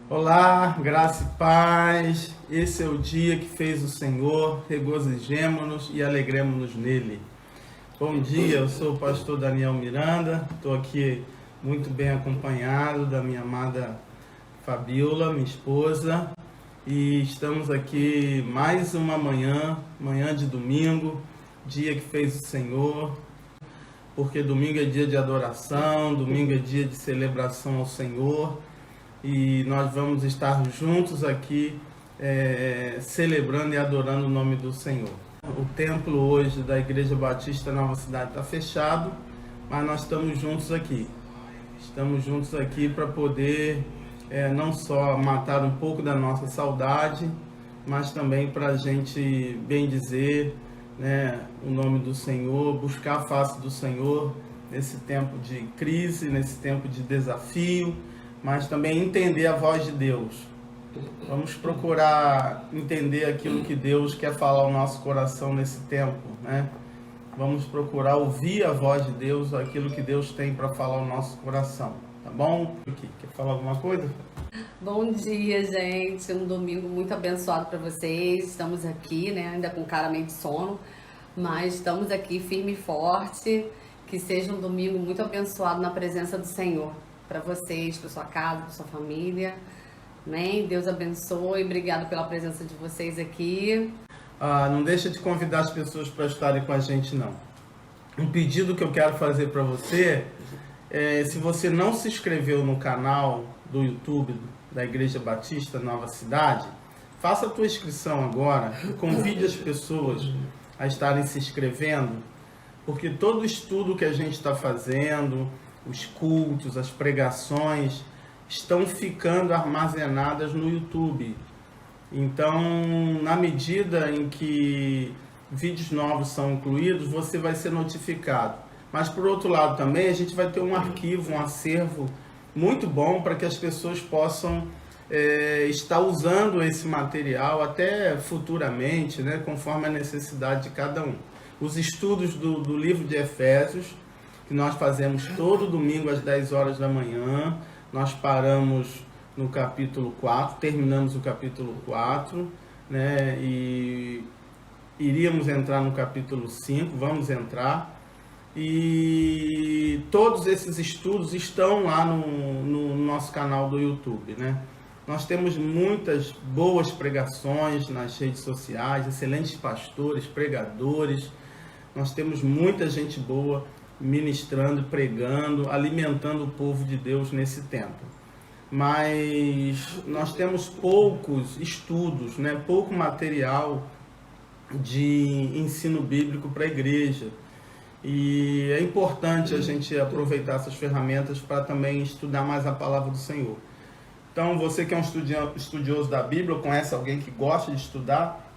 Olá, graça e paz. Esse é o dia que fez o Senhor, regozijemo-nos e alegremos-nos nele. Bom dia, eu sou o pastor Daniel Miranda, estou aqui muito bem acompanhado da minha amada Fabiola, minha esposa, e estamos aqui mais uma manhã de domingo, dia que fez o Senhor, porque domingo é dia de adoração, domingo é dia de celebração ao Senhor, e nós vamos estar juntos aqui celebrando e adorando o nome do Senhor. O templo hoje da Igreja Batista Nova Cidade está fechado, mas nós estamos juntos aqui. Estamos juntos aqui para poder não só matar um pouco da nossa saudade, mas também para a gente bendizer, né, o nome do Senhor, buscar a face do Senhor nesse tempo de crise, nesse tempo de desafio, mas também entender a voz de Deus. Vamos procurar entender aquilo que Deus quer falar ao nosso coração nesse tempo, né? Vamos procurar ouvir a voz de Deus, aquilo que Deus tem para falar ao nosso coração, tá bom? Quer falar alguma coisa? Bom dia, gente. Um domingo muito abençoado para vocês. Estamos aqui, né, ainda com cara meio de sono, mas estamos aqui firme e forte. Que seja um domingo muito abençoado na presença do Senhor. Para vocês, para sua casa, para sua família. Amém? Deus abençoe. Obrigado pela presença de vocês aqui. Não deixa de convidar as pessoas para estarem com a gente, não. Um pedido que eu quero fazer para você é, se você não se inscreveu no canal do YouTube da Igreja Batista Nova Cidade, faça a tua inscrição agora e convide as pessoas a estarem se inscrevendo, porque todo o estudo que a gente está fazendo, os cultos, as pregações, estão ficando armazenadas no YouTube. Então, na medida em que vídeos novos são incluídos, você vai ser notificado. Mas, por outro lado, também a gente vai ter um arquivo, um acervo muito bom para que as pessoas possam estar usando esse material até futuramente, né, conforme a necessidade de cada um. Os estudos do livro de Efésios, que nós fazemos todo domingo às 10 horas da manhã, nós paramos no capítulo 4, terminamos o capítulo 4, né, e iríamos entrar no capítulo 5, vamos entrar, e todos esses estudos estão lá no nosso canal do YouTube, né? Nós temos muitas boas pregações nas redes sociais, excelentes pastores, pregadores, nós temos muita gente boa ministrando, pregando, alimentando o povo de Deus nesse tempo. Mas nós temos poucos estudos, né? Pouco material de ensino bíblico para a igreja. E é importante a gente aproveitar essas ferramentas para também estudar mais a palavra do Senhor. Então, você que é um estudioso da Bíblia, ou conhece alguém que gosta de estudar,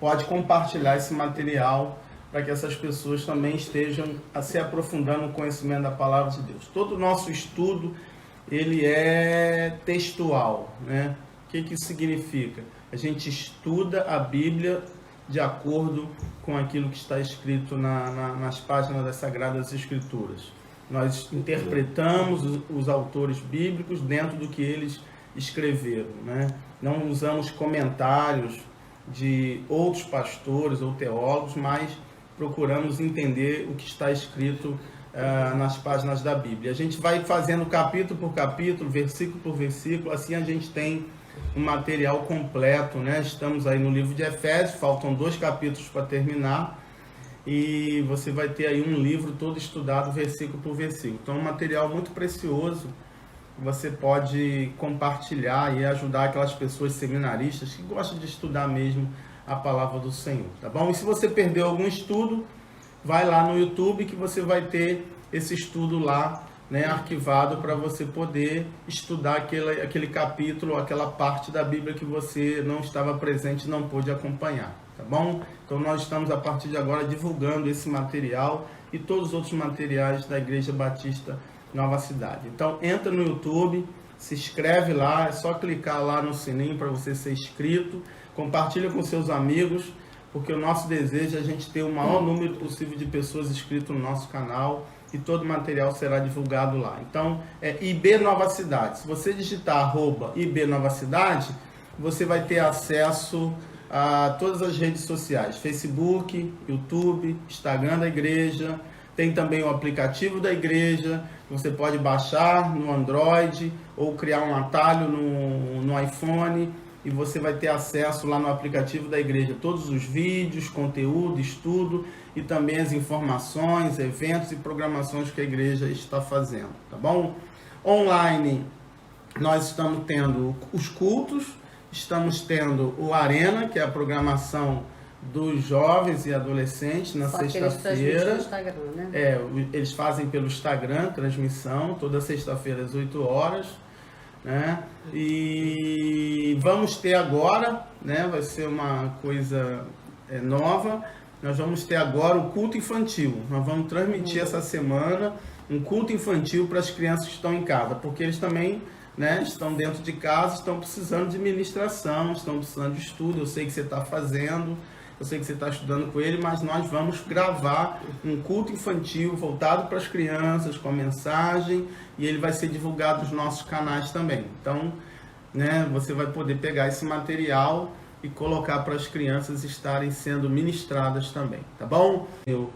pode compartilhar esse material para que essas pessoas também estejam se aprofundando no conhecimento da palavra de Deus. Todo o nosso estudo, ele é textual, né? O que isso significa? A gente estuda a Bíblia de acordo com aquilo que está escrito nas páginas das Sagradas Escrituras. Nós interpretamos os autores bíblicos dentro do que eles escreveram, né? Não usamos comentários de outros pastores ou teólogos, mas procuramos entender o que está escrito nas páginas da Bíblia. A gente vai fazendo capítulo por capítulo, versículo por versículo, assim a gente tem um material completo, né? Estamos aí no livro de Efésios, faltam 2 capítulos para terminar, e você vai ter aí um livro todo estudado, versículo por versículo. Então é um material muito precioso, você pode compartilhar e ajudar aquelas pessoas seminaristas que gostam de estudar mesmo a palavra do Senhor, tá bom? E se você perdeu algum estudo, vai lá no YouTube que você vai ter esse estudo lá, né, arquivado, para você poder estudar aquele capítulo, aquela parte da Bíblia que você não estava presente e não pôde acompanhar, tá bom? Então nós estamos a partir de agora divulgando esse material e todos os outros materiais da Igreja Batista Nova Cidade. Então entra no YouTube, se inscreve lá, é só clicar lá no sininho para você ser inscrito, compartilha com seus amigos, porque o nosso desejo é a gente ter o maior número possível de pessoas inscritas no nosso canal e todo o material será divulgado lá. Então, é IB Nova Cidade. Se você digitar @IB Nova Cidade, você vai ter acesso a todas as redes sociais, Facebook, YouTube, Instagram da igreja, tem também o aplicativo da igreja, que você pode baixar no Android ou criar um atalho no iPhone, e você vai ter acesso lá no aplicativo da igreja, todos os vídeos, conteúdo, estudo e também as informações, eventos e programações que a igreja está fazendo, tá bom? Online, nós estamos tendo os cultos, estamos tendo o Arena, que é a programação dos jovens e adolescentes na sexta-feira. Né? Eles fazem pelo Instagram, transmissão, toda sexta-feira às 8 horas. Né? E vamos ter agora, né? Vai ser uma coisa nova, nós vamos ter agora o culto infantil. Nós vamos transmitir essa semana um culto infantil para as crianças que estão em casa, porque eles também, né, estão dentro de casa, estão precisando de ministração, estão precisando de estudo. Eu sei que você está fazendo, eu sei que você está estudando com ele, mas nós vamos gravar um culto infantil voltado para as crianças, com a mensagem, e ele vai ser divulgado nos nossos canais também. Então, né, você vai poder pegar esse material e colocar para as crianças estarem sendo ministradas também, tá bom?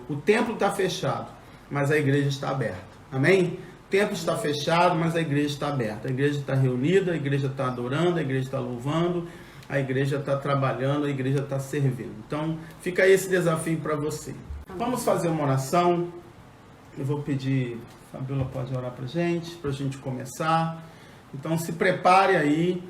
O templo está fechado, mas a igreja está aberta, amém? O templo está fechado, mas a igreja está aberta. A igreja está reunida, a igreja está adorando, a igreja está louvando, a igreja está trabalhando, a igreja está servindo. Então, fica aí esse desafio para você. Vamos fazer uma oração. Eu vou pedir, Fabiola pode orar para a gente começar. Então, se prepare aí.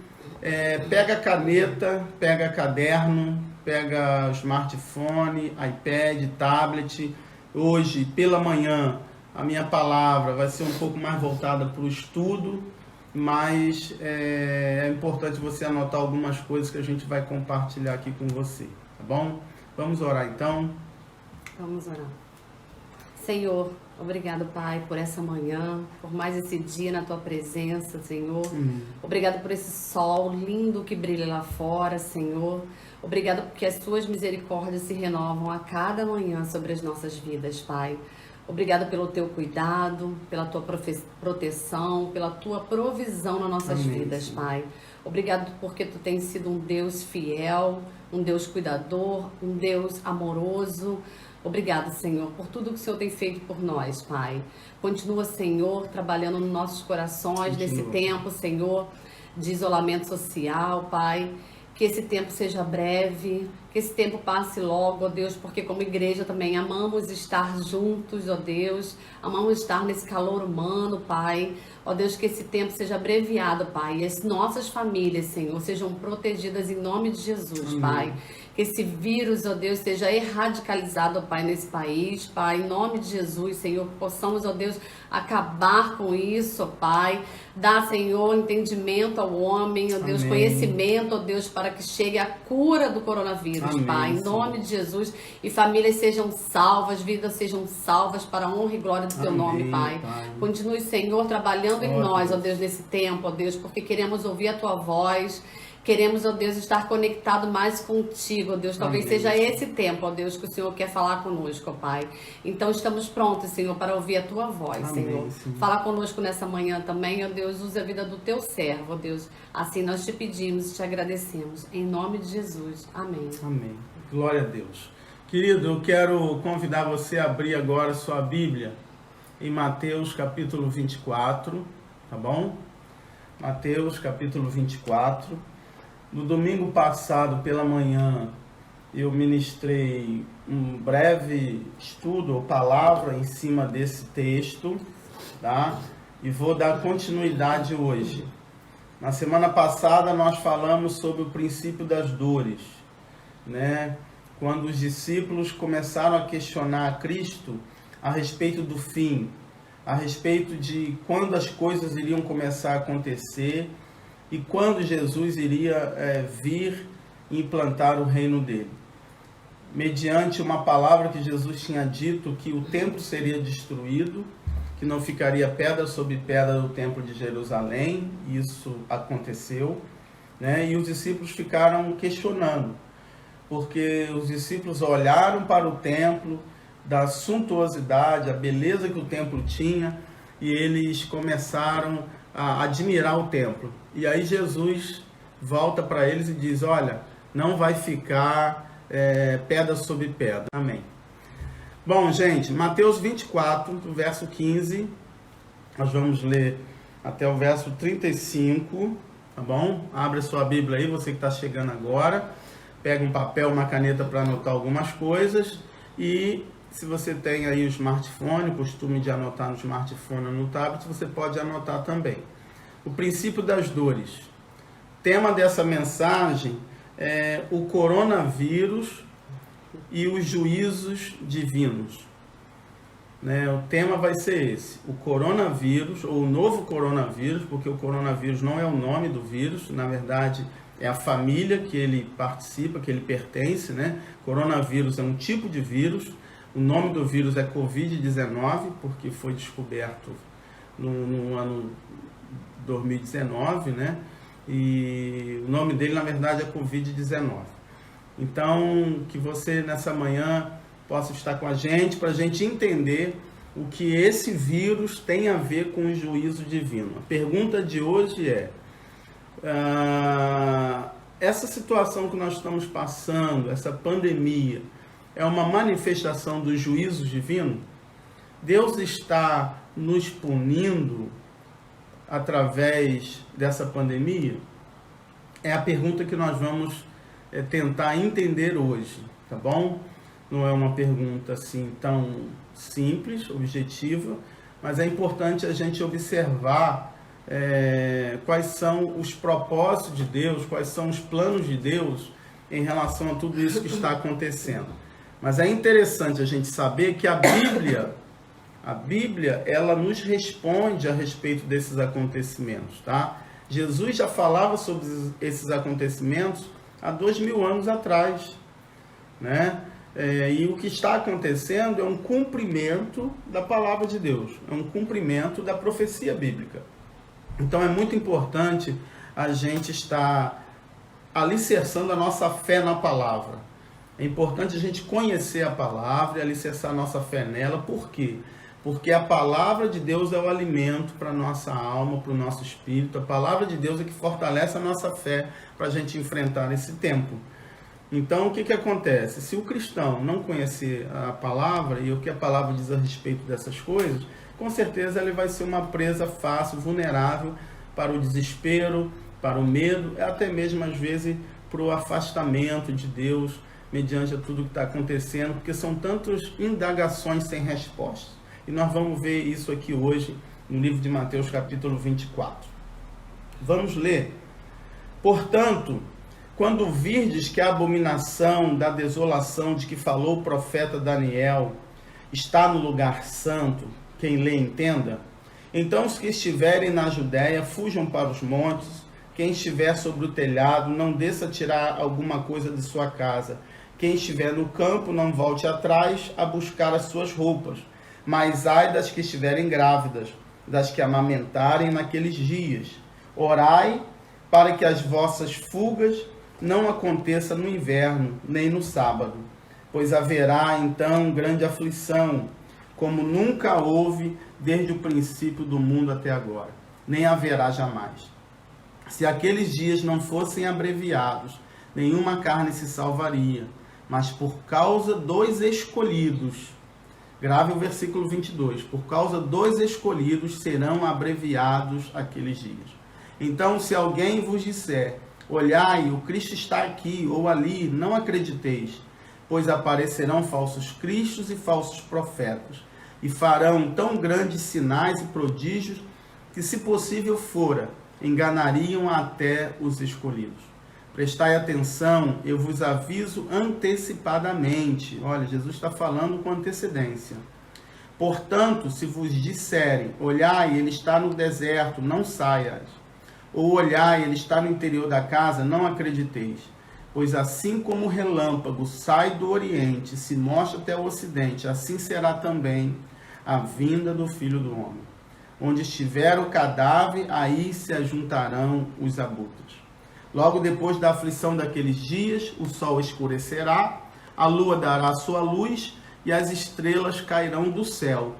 Pega a caneta, pega caderno, pega o smartphone, iPad, tablet. Hoje, pela manhã, a minha palavra vai ser um pouco mais voltada para o estudo, mas é importante você anotar algumas coisas que a gente vai compartilhar aqui com você, tá bom? Vamos orar então? Vamos orar. Senhor, obrigado, Pai, por essa manhã, por mais esse dia na Tua presença, Senhor. Obrigado por esse sol lindo que brilha lá fora, Senhor. Obrigado porque as Tuas misericórdias se renovam a cada manhã sobre as nossas vidas, Pai. Obrigado pelo Teu cuidado, pela Tua proteção, pela Tua provisão nas nossas vidas, Pai. Obrigado porque Tu tens sido um Deus fiel, um Deus cuidador, um Deus amoroso. Obrigado, Senhor, por tudo que o Senhor tem feito por nós, Pai. Continua, Senhor, trabalhando nos nossos corações nesse tempo, Senhor, de isolamento social, Pai. Que esse tempo seja breve, que esse tempo passe logo, ó Deus, porque como igreja também amamos estar juntos, ó Deus, amamos estar nesse calor humano, Pai. Ó Deus, que esse tempo seja abreviado, Pai, e as nossas famílias, Senhor, sejam protegidas em nome de Jesus, Pai. Que esse vírus, ó Deus, seja erradicalizado, ó Pai, nesse país, Pai, em nome de Jesus, Senhor, que possamos, ó Deus, acabar com isso, ó Pai. Dá, Senhor, entendimento ao homem, ó Deus, conhecimento, ó Deus, para que chegue a cura do coronavírus, Pai, em nome de Jesus, e famílias sejam salvas, vidas sejam salvas para a honra e glória do Teu nome, Pai. Continue, Senhor, trabalhando em nós, ó Deus, nesse tempo, ó Deus, porque queremos ouvir a Tua voz. Queremos, ó Deus, estar conectado mais contigo, ó Deus. Talvez seja esse tempo, ó Deus, que o Senhor quer falar conosco, ó Pai. Então estamos prontos, Senhor, para ouvir a Tua voz, Senhor. Fala conosco nessa manhã também, ó Deus. Use a vida do Teu servo, ó Deus. Assim nós te pedimos e te agradecemos. Em nome de Jesus. Amém. Amém. Glória a Deus. Querido, eu quero convidar você a abrir agora sua Bíblia em Mateus capítulo 24, tá bom? Mateus capítulo 24. No domingo passado, pela manhã, eu ministrei um breve estudo ou palavra em cima desse texto, tá? E vou dar continuidade hoje. Na semana passada, nós falamos sobre o princípio das dores, né? Quando os discípulos começaram a questionar a Cristo a respeito do fim, a respeito de quando as coisas iriam começar a acontecer, e quando Jesus iria vir e implantar o reino dele. Mediante uma palavra que Jesus tinha dito que o templo seria destruído, que não ficaria pedra sobre pedra do templo de Jerusalém, e isso aconteceu, né? E os discípulos ficaram questionando, porque os discípulos olharam para o templo, da suntuosidade, a beleza que o templo tinha, e eles começaram a admirar o templo. E aí Jesus volta para eles e diz: olha, não vai ficar pedra sobre pedra. Amém. Bom, gente, Mateus 24, do verso 15, nós vamos ler até o verso 35, tá bom? Abre a sua Bíblia aí, você que está chegando agora. Pega um papel, uma caneta para anotar algumas coisas. E se você tem aí o smartphone, o costume de anotar no smartphone ou no tablet, você pode anotar também. O princípio das dores. O tema dessa mensagem é o coronavírus e os juízos divinos. O tema vai ser esse: o coronavírus, ou o novo coronavírus, porque o coronavírus não é o nome do vírus, na verdade é a família que ele participa, que ele pertence, Coronavírus é um tipo de vírus. O nome do vírus é Covid-19, porque foi descoberto no ano 2019, E o nome dele, na verdade, é Covid-19. Então, que você, nessa manhã, possa estar com a gente, para a gente entender o que esse vírus tem a ver com o juízo divino. A pergunta de hoje é: essa situação que nós estamos passando, essa pandemia, é uma manifestação do juízo divino? Deus está nos punindo através dessa pandemia? É a pergunta que nós vamos tentar entender hoje, tá bom? Não é uma pergunta assim tão simples, objetiva, mas é importante a gente observar quais são os propósitos de Deus, quais são os planos de Deus em relação a tudo isso que está acontecendo. Mas é interessante a gente saber que a Bíblia, ela nos responde a respeito desses acontecimentos, tá? Jesus já falava sobre esses acontecimentos há 2000 anos atrás, E o que está acontecendo é um cumprimento da palavra de Deus, é um cumprimento da profecia bíblica. Então é muito importante a gente estar alicerçando a nossa fé na palavra. É importante a gente conhecer a palavra e alicerçar a nossa fé nela. Por quê? Porque a palavra de Deus é o alimento para a nossa alma, para o nosso espírito. A palavra de Deus é que fortalece a nossa fé para a gente enfrentar esse tempo. Então, o que acontece? Se o cristão não conhecer a palavra e o que a palavra diz a respeito dessas coisas, com certeza ele vai ser uma presa fácil, vulnerável para o desespero, para o medo, até mesmo às vezes para o afastamento de Deus, mediante tudo que está acontecendo, porque são tantas indagações sem resposta. E nós vamos ver isso aqui hoje no livro de Mateus, capítulo 24. Vamos ler. Portanto, quando virdes que a abominação da desolação de que falou o profeta Daniel está no lugar santo, quem lê entenda, então os que estiverem na Judéia fujam para os montes, quem estiver sobre o telhado não desça tirar alguma coisa de sua casa, quem estiver no campo não volte atrás a buscar as suas roupas, mas ai das que estiverem grávidas, das que amamentarem naqueles dias. Orai para que as vossas fugas não aconteçam no inverno, nem no sábado, pois haverá então grande aflição, como nunca houve desde o princípio do mundo até agora, nem haverá jamais. Se aqueles dias não fossem abreviados, nenhuma carne se salvaria, mas por causa dos escolhidos, grave o versículo 22, por causa dos escolhidos serão abreviados aqueles dias. Então, se alguém vos disser, olhai, o Cristo está aqui ou ali, não acrediteis, pois aparecerão falsos cristos e falsos profetas, e farão tão grandes sinais e prodígios, que se possível fora, enganariam até os escolhidos. Prestai atenção, eu vos aviso antecipadamente. Olha, Jesus está falando com antecedência. Portanto, se vos disserem, olhai, ele está no deserto, não saias. Ou olhai, ele está no interior da casa, não acrediteis. Pois assim como o relâmpago sai do oriente e se mostra até o ocidente, assim será também a vinda do Filho do Homem. Onde estiver o cadáver, aí se ajuntarão os abutres. Logo depois da aflição daqueles dias, o sol escurecerá, a lua dará sua luz, e as estrelas cairão do céu,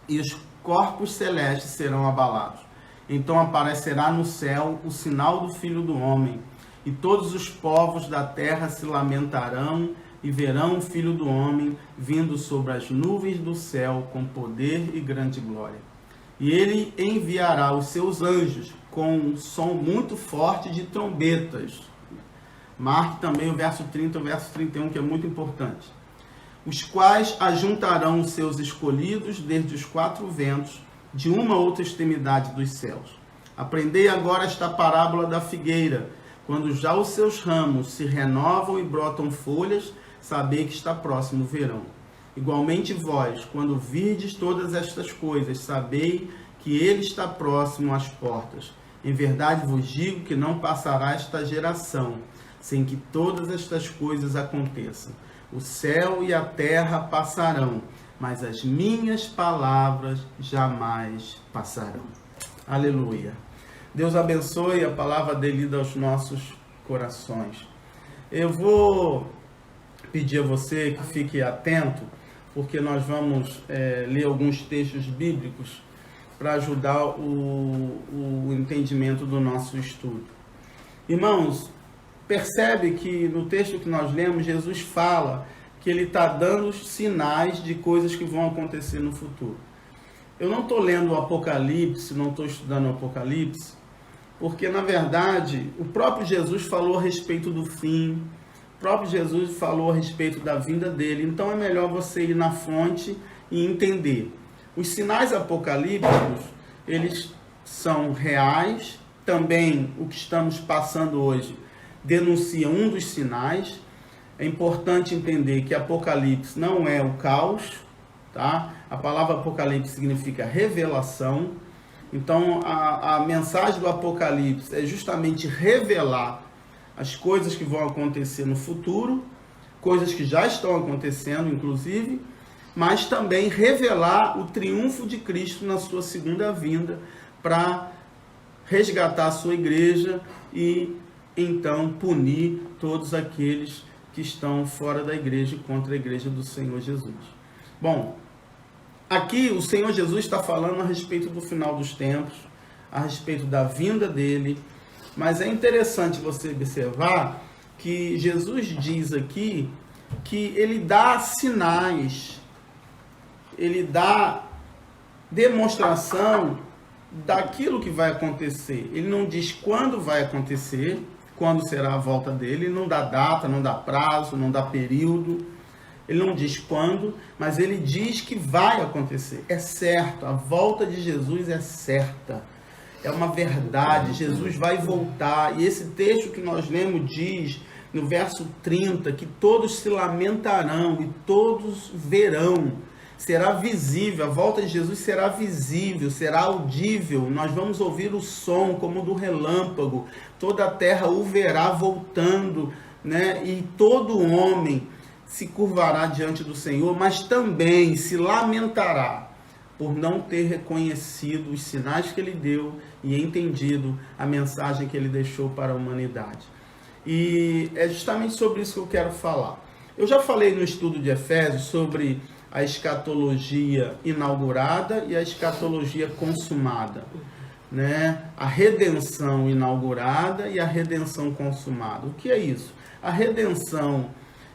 e os corpos celestes serão abalados. Então aparecerá no céu o sinal do Filho do Homem, e todos os povos da terra se lamentarão e verão o Filho do Homem vindo sobre as nuvens do céu com poder e grande glória. E ele enviará os seus anjos com um som muito forte de trombetas. Marque também o verso 30 e o verso 31, que é muito importante. Os quais ajuntarão os seus escolhidos desde os quatro ventos, de uma ou outra extremidade dos céus. Aprendei agora esta parábola da figueira. Quando já os seus ramos se renovam e brotam folhas, sabei que está próximo o verão. Igualmente vós, quando virdes todas estas coisas, sabei que ele está próximo às portas. Em verdade vos digo que não passará esta geração, sem que todas estas coisas aconteçam. O céu e a terra passarão, mas as minhas palavras jamais passarão. Aleluia. Deus abençoe a palavra dele aos nossos corações. Eu vou pedir a você que fique atento, porque nós vamos ler alguns textos bíblicos para ajudar o entendimento do nosso estudo. Irmãos, percebe que no texto que nós lemos, Jesus fala que ele está dando sinais de coisas que vão acontecer no futuro. Eu não estou lendo o Apocalipse, não estou estudando o Apocalipse, porque na verdade o próprio Jesus falou a respeito do fim, o próprio Jesus falou a respeito da vinda dele, então é melhor você ir na fonte e entender. Os sinais apocalípticos, eles são reais, também o que estamos passando hoje denuncia um dos sinais. É importante entender que Apocalipse não é o caos, tá? A palavra Apocalipse significa revelação. Então, a mensagem do Apocalipse é justamente revelar as coisas que vão acontecer no futuro, coisas que já estão acontecendo, inclusive, mas também revelar o triunfo de Cristo na sua segunda vinda para resgatar a sua igreja e então punir todos aqueles que estão fora da igreja contra a igreja do Senhor Jesus. Bom, aqui o Senhor Jesus está falando a respeito do final dos tempos, a respeito da vinda dele, mas é interessante você observar que Jesus diz aqui que ele dá sinais, ele dá demonstração daquilo que vai acontecer. Ele não diz quando vai acontecer, quando será a volta dele, ele não dá data, não dá prazo, não dá período, ele não diz quando, mas ele diz que vai acontecer. É certo, a volta de Jesus é certa, é uma verdade, Jesus vai voltar. E esse texto que nós lemos diz, no verso 30, que todos se lamentarão e todos verão. Será visível, a volta de Jesus será visível, será audível, nós vamos ouvir o som como do relâmpago, toda a terra o verá voltando, né? E todo homem se curvará diante do Senhor, mas também se lamentará por não ter reconhecido os sinais que ele deu e entendido a mensagem que ele deixou para a humanidade. E é justamente sobre isso que eu quero falar. Eu já falei no estudo de Efésios sobre a escatologia inaugurada e a escatologia consumada, né? A redenção inaugurada e a redenção consumada. O que é isso? A redenção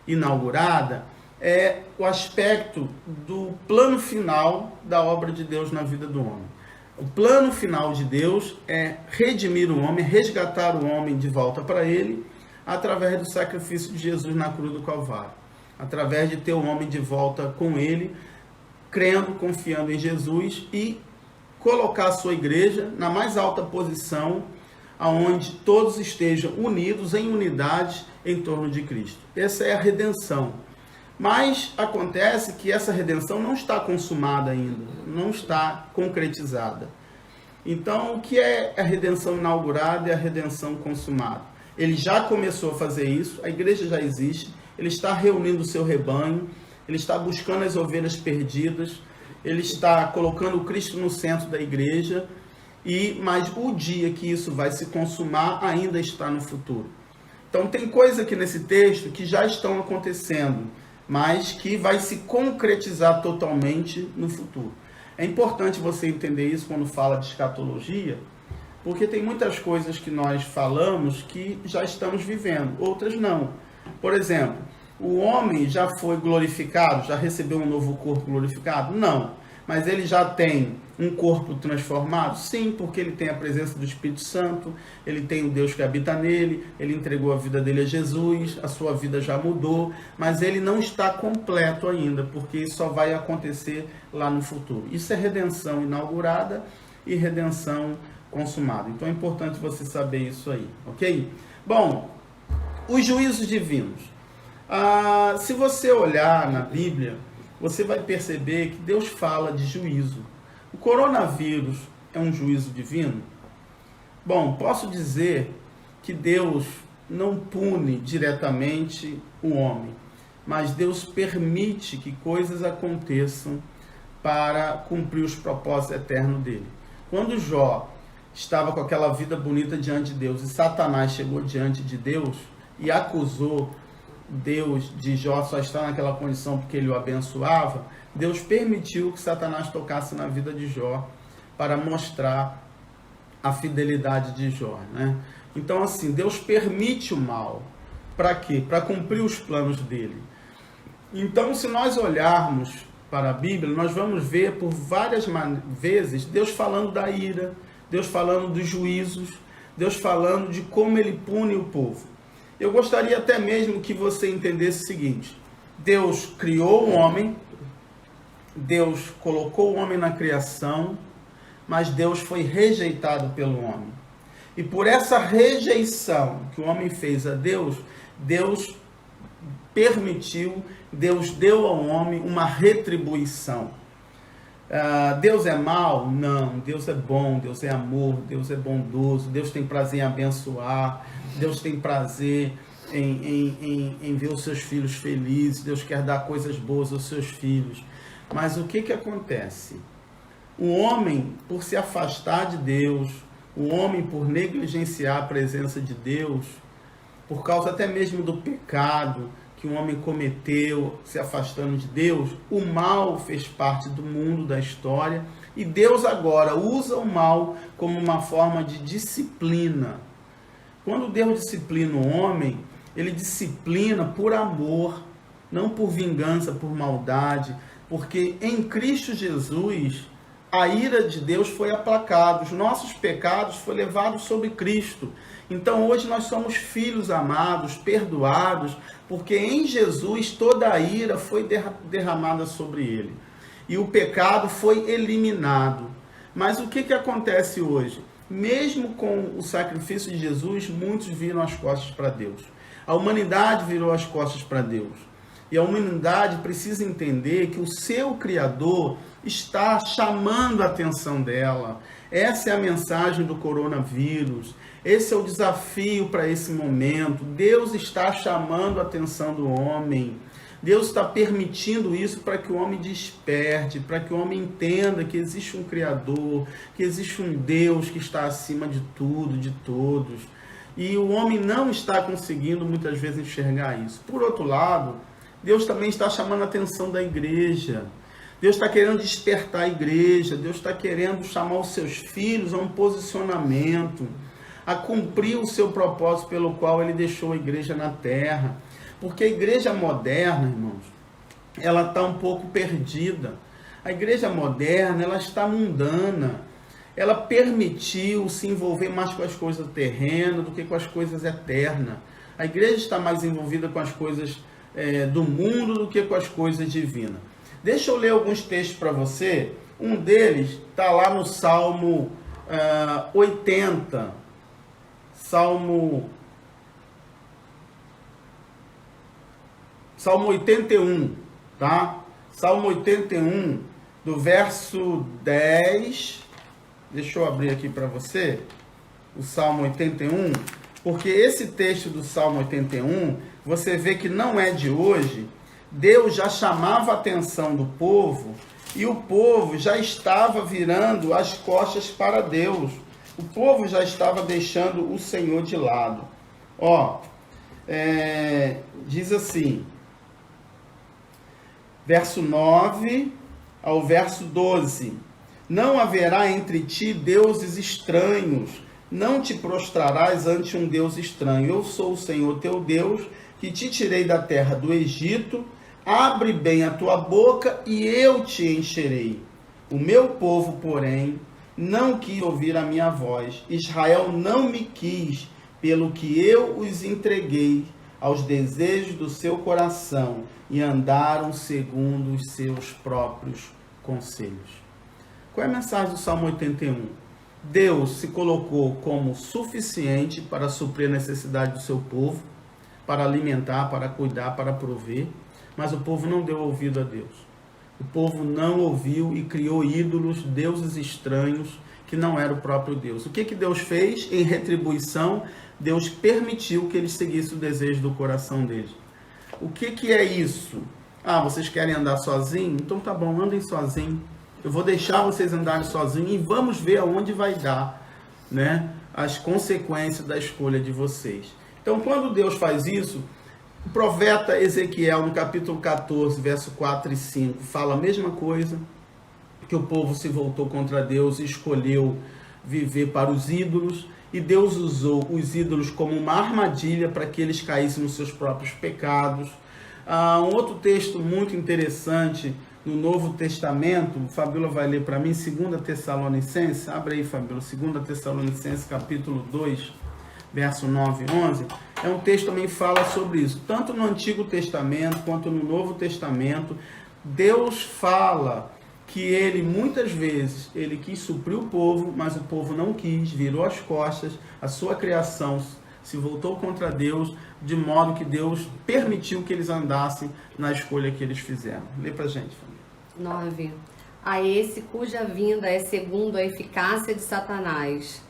inaugurada é o aspecto do plano final da obra de Deus na vida do homem. O plano final de Deus é redimir o homem, resgatar o homem de volta para ele, através do sacrifício de Jesus na cruz do Calvário. Através de ter o homem de volta com ele, crendo, confiando em Jesus e colocar a sua igreja na mais alta posição, aonde todos estejam unidos em unidade em torno de Cristo. Essa é a redenção. Mas acontece que essa redenção não está consumada ainda, não está concretizada. Então, o que é a redenção inaugurada e a redenção consumada? Ele já começou a fazer isso, a igreja já existe, ele está reunindo o seu rebanho, ele está buscando as ovelhas perdidas, ele está colocando o Cristo no centro da igreja, mas o dia que isso vai se consumar ainda está no futuro. Então tem coisa aqui nesse texto que já estão acontecendo, mas que vai se concretizar totalmente no futuro. É importante você entender isso quando fala de escatologia, porque tem muitas coisas que nós falamos que já estamos vivendo, outras não. Por exemplo, o homem já foi glorificado, já recebeu um novo corpo glorificado? Não. Mas ele já tem um corpo transformado? Sim, porque ele tem a presença do Espírito Santo, ele tem o Deus que habita nele, ele entregou a vida dele a Jesus, a sua vida já mudou, mas ele não está completo ainda, porque isso só vai acontecer lá no futuro. Isso é redenção inaugurada e redenção consumada. Então é importante você saber isso aí, ok? Bom, os juízos divinos. Se você olhar na Bíblia, você vai perceber que Deus fala de juízo. O coronavírus é um juízo divino? Bom, posso dizer que Deus não pune diretamente o homem, mas Deus permite que coisas aconteçam para cumprir os propósitos eternos dele. Quando Jó estava com aquela vida bonita diante de Deus e Satanás chegou diante de Deus e acusou Deus de Jó só estar naquela condição porque ele o abençoava, Deus permitiu que Satanás tocasse na vida de Jó para mostrar a fidelidade de Jó, né? Então assim, Deus permite o mal. Para quê? Para cumprir os planos dele. Então, se nós olharmos para a Bíblia, nós vamos ver por várias vezes Deus falando da ira, Deus falando dos juízos, Deus falando de como ele pune o povo. Eu gostaria até mesmo que você entendesse o seguinte: Deus criou o homem, Deus colocou o homem na criação, mas Deus foi rejeitado pelo homem. E por essa rejeição que o homem fez a Deus, Deus permitiu, Deus deu ao homem uma retribuição. Deus é mau? Não. Deus é bom, Deus é amor, Deus é bondoso, Deus tem prazer em abençoar, Deus tem prazer em ver os seus filhos felizes, Deus quer dar coisas boas aos seus filhos. Mas o que acontece? O homem, por se afastar de Deus, o homem, por negligenciar a presença de Deus, por causa até mesmo do pecado que o homem cometeu, se afastando de Deus, o mal fez parte do mundo, da história, e Deus agora usa o mal como uma forma de disciplina. Quando Deus disciplina o homem, ele disciplina por amor, não por vingança, por maldade, porque em Cristo Jesus a ira de Deus foi aplacada, os nossos pecados foram levados sobre Cristo. Então hoje nós somos filhos amados, perdoados, porque em Jesus toda a ira foi derramada sobre ele. E o pecado foi eliminado. Mas o que acontece hoje? Mesmo com o sacrifício de Jesus, muitos viram as costas para Deus. A humanidade virou as costas para Deus. E a humanidade precisa entender que o seu Criador está chamando a atenção dela. Essa é a mensagem do coronavírus. Esse é o desafio para esse momento. Deus está chamando a atenção do homem. Deus está permitindo isso para que o homem desperte, para que o homem entenda que existe um Criador, que existe um Deus que está acima de tudo, de todos. E o homem não está conseguindo muitas vezes enxergar isso. Por outro lado, Deus também está chamando a atenção da igreja. Deus está querendo despertar a igreja. Deus está querendo chamar os seus filhos a um posicionamento, a cumprir o seu propósito pelo qual ele deixou a igreja na terra. Porque a igreja moderna, irmãos, ela está um pouco perdida. A igreja moderna, ela está mundana. Ela permitiu se envolver mais com as coisas terrenas do que com as coisas eternas. A igreja está mais envolvida com as coisas do mundo do que com as coisas divinas. Deixa eu ler alguns textos para você. Um deles está lá no Salmo 80. Salmo 81, tá? Salmo 81, do verso 10. Deixa eu abrir aqui para você o Salmo 81, porque esse texto do Salmo 81, você vê que não é de hoje. Deus já chamava a atenção do povo e o povo já estava virando as costas para Deus. O povo já estava deixando o Senhor de lado. Diz assim: verso 9 ao verso 12. Não haverá entre ti deuses estranhos, não te prostrarás ante um Deus estranho. Eu sou o Senhor teu Deus, que te tirei da terra do Egito. Abre bem a tua boca e eu te encherei. O meu povo, porém, não quis ouvir a minha voz. Israel não me quis, pelo que eu os entreguei aos desejos do seu coração e andaram segundo os seus próprios conselhos. Qual é a mensagem do Salmo 81? Deus se colocou como suficiente para suprir a necessidade do seu povo, para alimentar, para cuidar, para prover, mas o povo não deu ouvido a Deus. O povo não ouviu e criou ídolos, deuses estranhos, que não era o próprio Deus. O que Deus fez? Em retribuição, Deus permitiu que eles seguissem o desejo do coração deles. O que é isso? Ah, vocês querem andar sozinhos? Então tá bom, andem sozinhos. Eu vou deixar vocês andarem sozinhos e vamos ver aonde vai dar, né, as consequências da escolha de vocês. Então, quando Deus faz isso, o profeta Ezequiel, no capítulo 14, verso 4 e 5, fala a mesma coisa, que o povo se voltou contra Deus e escolheu viver para os ídolos, e Deus usou os ídolos como uma armadilha para que eles caíssem nos seus próprios pecados. Um outro texto muito interessante no Novo Testamento, Fabíola vai ler para mim, 2 Tessalonicenses, abre aí, Fabíola, 2 Tessalonicenses, capítulo 2, verso 9 e 11, é um texto que também fala sobre isso. Tanto no Antigo Testamento quanto no Novo Testamento, Deus fala que ele, muitas vezes, ele quis suprir o povo, mas o povo não quis, virou as costas, a sua criação se voltou contra Deus, de modo que Deus permitiu que eles andassem na escolha que eles fizeram. Lê pra gente, família. 9. A esse cuja vinda é segundo a eficácia de Satanás,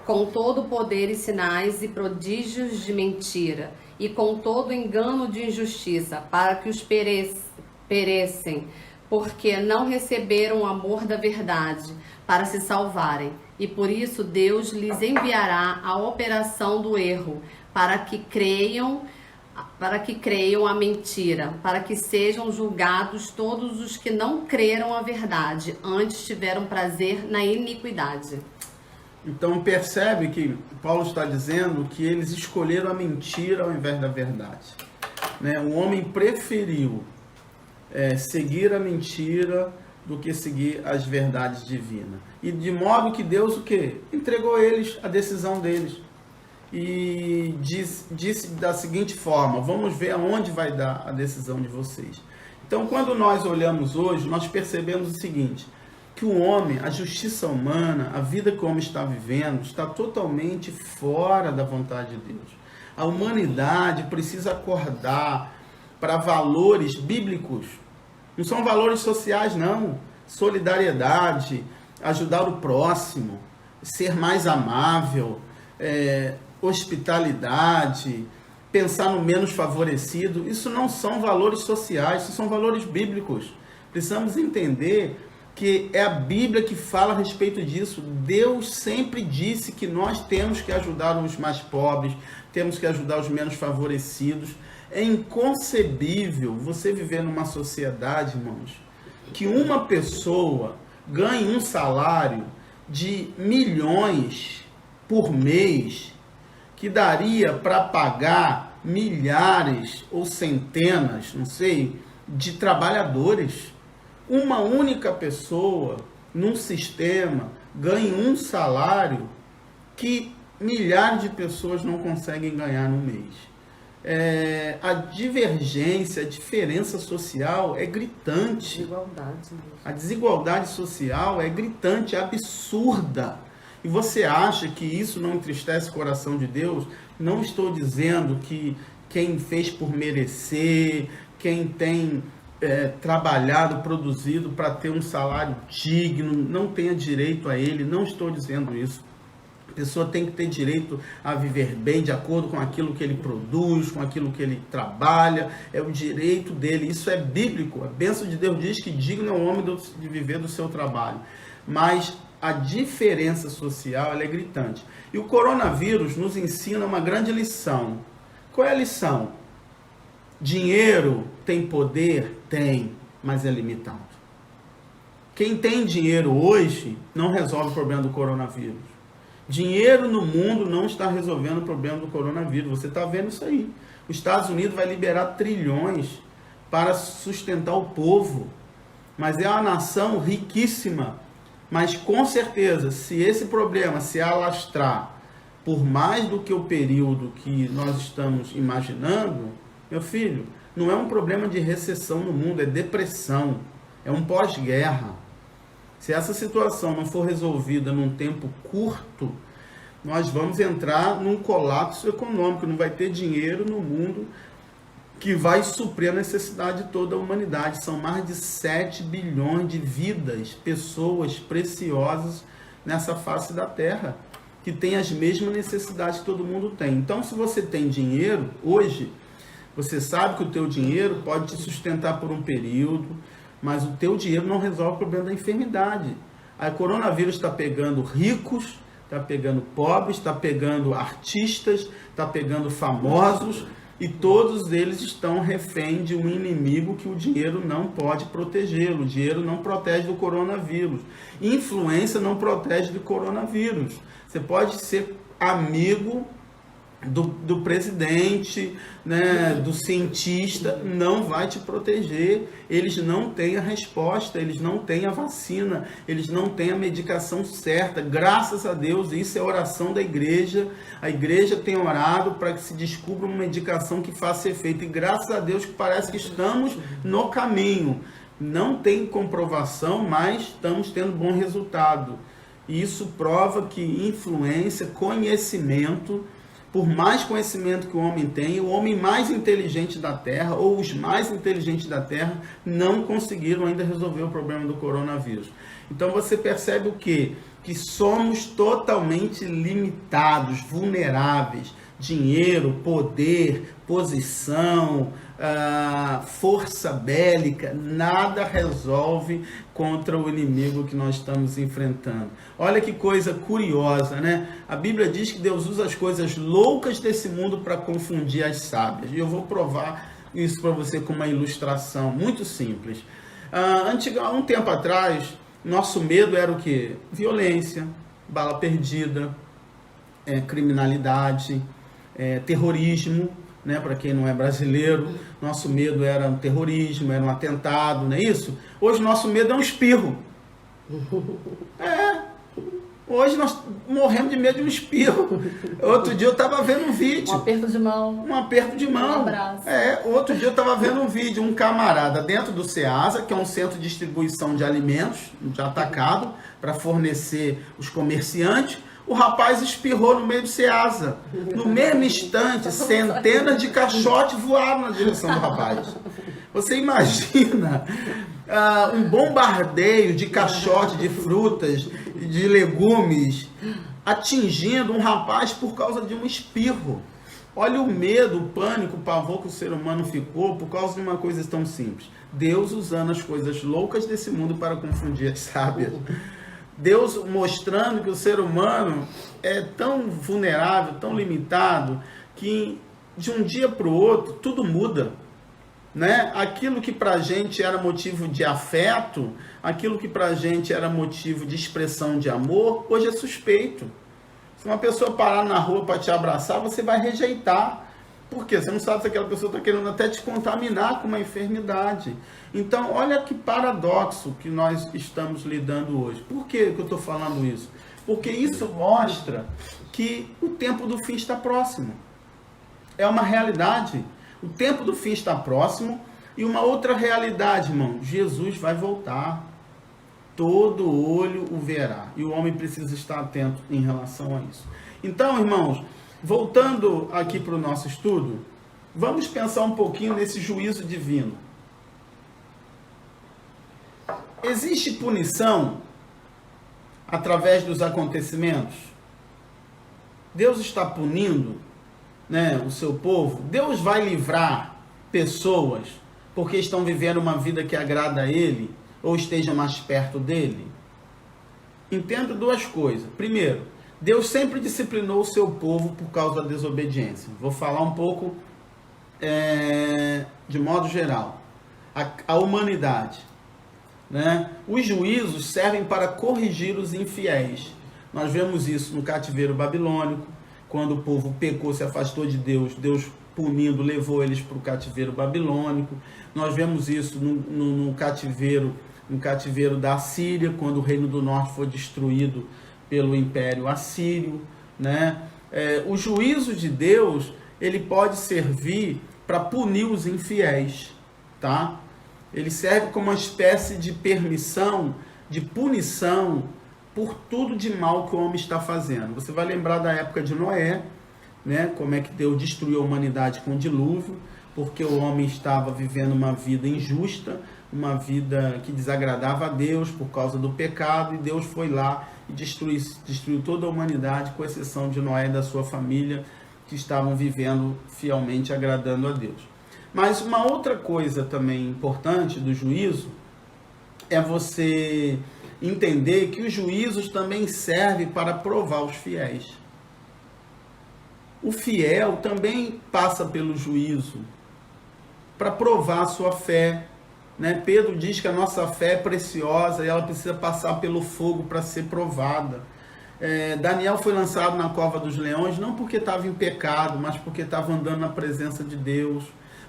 com todo o poder e sinais e prodígios de mentira, e com todo engano de injustiça, para que os perecem, porque não receberam o amor da verdade, para se salvarem. E por isso Deus lhes enviará a operação do erro, para que creiam a mentira, para que sejam julgados todos os que não creram a verdade, antes tiveram prazer na iniquidade. Então percebe que Paulo está dizendo que eles escolheram a mentira ao invés da verdade, né? O homem preferiu seguir a mentira do que seguir as verdades divinas. E de modo que Deus o quê? Entregou a eles a decisão deles. E disse da seguinte forma: vamos ver aonde vai dar a decisão de vocês. Então, quando nós olhamos hoje, nós percebemos o seguinte, que o homem, a justiça humana, a vida que o homem está vivendo, está totalmente fora da vontade de Deus. A humanidade precisa acordar para valores bíblicos. Não são valores sociais, não. Solidariedade, ajudar o próximo, ser mais amável, hospitalidade, pensar no menos favorecido. Isso não são valores sociais, isso são valores bíblicos. Precisamos entender que é a Bíblia que fala a respeito disso. Deus sempre disse que nós temos que ajudar os mais pobres, temos que ajudar os menos favorecidos. É inconcebível você viver numa sociedade, irmãos, que uma pessoa ganhe um salário de milhões por mês, que daria para pagar milhares ou centenas, não sei, de trabalhadores. Uma única pessoa num sistema ganha um salário que milhares de pessoas não conseguem ganhar no mês. A divergência, a diferença social é gritante. A desigualdade social é gritante, é absurda. E você acha que isso não entristece o coração de Deus? Não estou dizendo que quem fez por merecer, quem tem trabalhado, produzido para ter um salário digno, não tenha direito a ele. Não estou dizendo isso. A pessoa tem que ter direito a viver bem, de acordo com aquilo que ele produz, com aquilo que ele trabalha. É o direito dele. Isso é bíblico. A bênção de Deus diz que digno é o homem de viver do seu trabalho. Mas a diferença social ela é gritante. E o coronavírus nos ensina uma grande lição. Qual é a lição? Dinheiro tem poder? Tem, mas é limitado. Quem tem dinheiro hoje não resolve o problema do coronavírus. Dinheiro no mundo não está resolvendo o problema do coronavírus. Você está vendo isso aí. Os Estados Unidos vai liberar trilhões para sustentar o povo. Mas é uma nação riquíssima. Mas com certeza, se esse problema se alastrar por mais do que o período que nós estamos imaginando, meu filho, não é um problema de recessão no mundo, é depressão, é um pós-guerra. Se essa situação não for resolvida num tempo curto, nós vamos entrar num colapso econômico, não vai ter dinheiro no mundo que vai suprir a necessidade de toda a humanidade. São mais de 7 bilhões de vidas, pessoas preciosas nessa face da Terra, que tem as mesmas necessidades que todo mundo tem. Então, se você tem dinheiro, hoje, você sabe que o teu dinheiro pode te sustentar por um período, mas o teu dinheiro não resolve o problema da enfermidade. A coronavírus está pegando ricos, está pegando pobres, está pegando artistas, está pegando famosos, e todos eles estão refém de um inimigo que o dinheiro não pode protegê-lo. O dinheiro não protege do coronavírus. Influência não protege do coronavírus. Você pode ser amigo do presidente, né, do cientista, não vai te proteger. Eles não têm a resposta, eles não têm a vacina, eles não têm a medicação certa. Graças a Deus, isso é a oração da igreja. A igreja tem orado para que se descubra uma medicação que faça efeito. E graças a Deus que parece que estamos no caminho. Não tem comprovação, mas estamos tendo bom resultado. E isso prova que influência, conhecimento, por mais conhecimento que o homem tem, o homem mais inteligente da Terra, ou os mais inteligentes da Terra, não conseguiram ainda resolver o problema do coronavírus. Então você percebe o quê? Que somos totalmente limitados, vulneráveis. Dinheiro, poder, posição, força bélica, nada resolve contra o inimigo que nós estamos enfrentando. Olha que coisa curiosa, né? A Bíblia diz que Deus usa as coisas loucas desse mundo para confundir as sábias. E eu vou provar isso para você com uma ilustração muito simples. Há um tempo atrás, nosso medo era o quê? Violência, bala perdida, criminalidade, terrorismo, né? Para quem não é brasileiro, nosso medo era um terrorismo, era um atentado, não é isso? Hoje nosso medo é um espirro. Hoje nós morremos de medo de um espirro. Outro dia eu estava vendo um vídeo. Um aperto de mão. Um aperto de mão. Um abraço. Outro dia eu estava vendo um vídeo, um camarada dentro do Ceasa, que é um centro de distribuição de alimentos, de atacado, para fornecer os comerciantes. O rapaz espirrou no meio do Ceasa. No mesmo instante, centenas de caixotes voaram na direção do rapaz. Você imagina um bombardeio de caixotes, de frutas, de legumes, atingindo um rapaz por causa de um espirro. Olha o medo, o pânico, o pavor que o ser humano ficou por causa de uma coisa tão simples. Deus usando as coisas loucas desse mundo para confundir as sábias. Deus mostrando que o ser humano é tão vulnerável, tão limitado, que de um dia para o outro tudo muda. Né? Aquilo que para a gente era motivo de afeto, aquilo que para a gente era motivo de expressão de amor, hoje é suspeito. Se uma pessoa parar na rua para te abraçar, você vai rejeitar. Por quê? Você não sabe se aquela pessoa está querendo até te contaminar com uma enfermidade. Então, olha que paradoxo que nós estamos lidando hoje. Por que eu estou falando isso? Porque isso mostra que o tempo do fim está próximo. É uma realidade. O tempo do fim está próximo. E uma outra realidade, irmão, Jesus vai voltar. Todo olho o verá. E o homem precisa estar atento em relação a isso. Então, irmãos, voltando aqui para o nosso estudo, vamos pensar um pouquinho nesse juízo divino. Existe punição através dos acontecimentos? Deus está punindo, né, o seu povo? Deus vai livrar pessoas porque estão vivendo uma vida que agrada a Ele ou estejam mais perto dEle? Entenda duas coisas. Primeiro, Deus sempre disciplinou o seu povo por causa da desobediência. Vou falar um pouco de modo geral, a humanidade, né? Os juízos servem para corrigir os infiéis. Nós vemos isso no cativeiro babilônico, quando o povo pecou, se afastou de Deus, Deus punindo, levou eles para o cativeiro babilônico. Nós vemos isso no cativeiro da Assíria, quando o reino do norte foi destruído pelo império assírio, né? O juízo de Deus, ele pode servir para punir os infiéis, tá? Ele serve como uma espécie de permissão, de punição por tudo de mal que o homem está fazendo. Você vai lembrar da época de Noé, né? Como é que Deus destruiu a humanidade com o dilúvio, porque o homem estava vivendo uma vida injusta, uma vida que desagradava a Deus por causa do pecado, e Deus foi lá e destruiu toda a humanidade, com exceção de Noé e da sua família, que estavam vivendo fielmente agradando a Deus. Mas uma outra coisa também importante do juízo é você entender que os juízos também servem para provar os fiéis. O fiel também passa pelo juízo para provar a sua fé, né? Pedro diz que a nossa fé é preciosa e ela precisa passar pelo fogo para ser provada. Daniel foi lançado na cova dos leões não porque estava em pecado, mas porque estava andando na presença de Deus.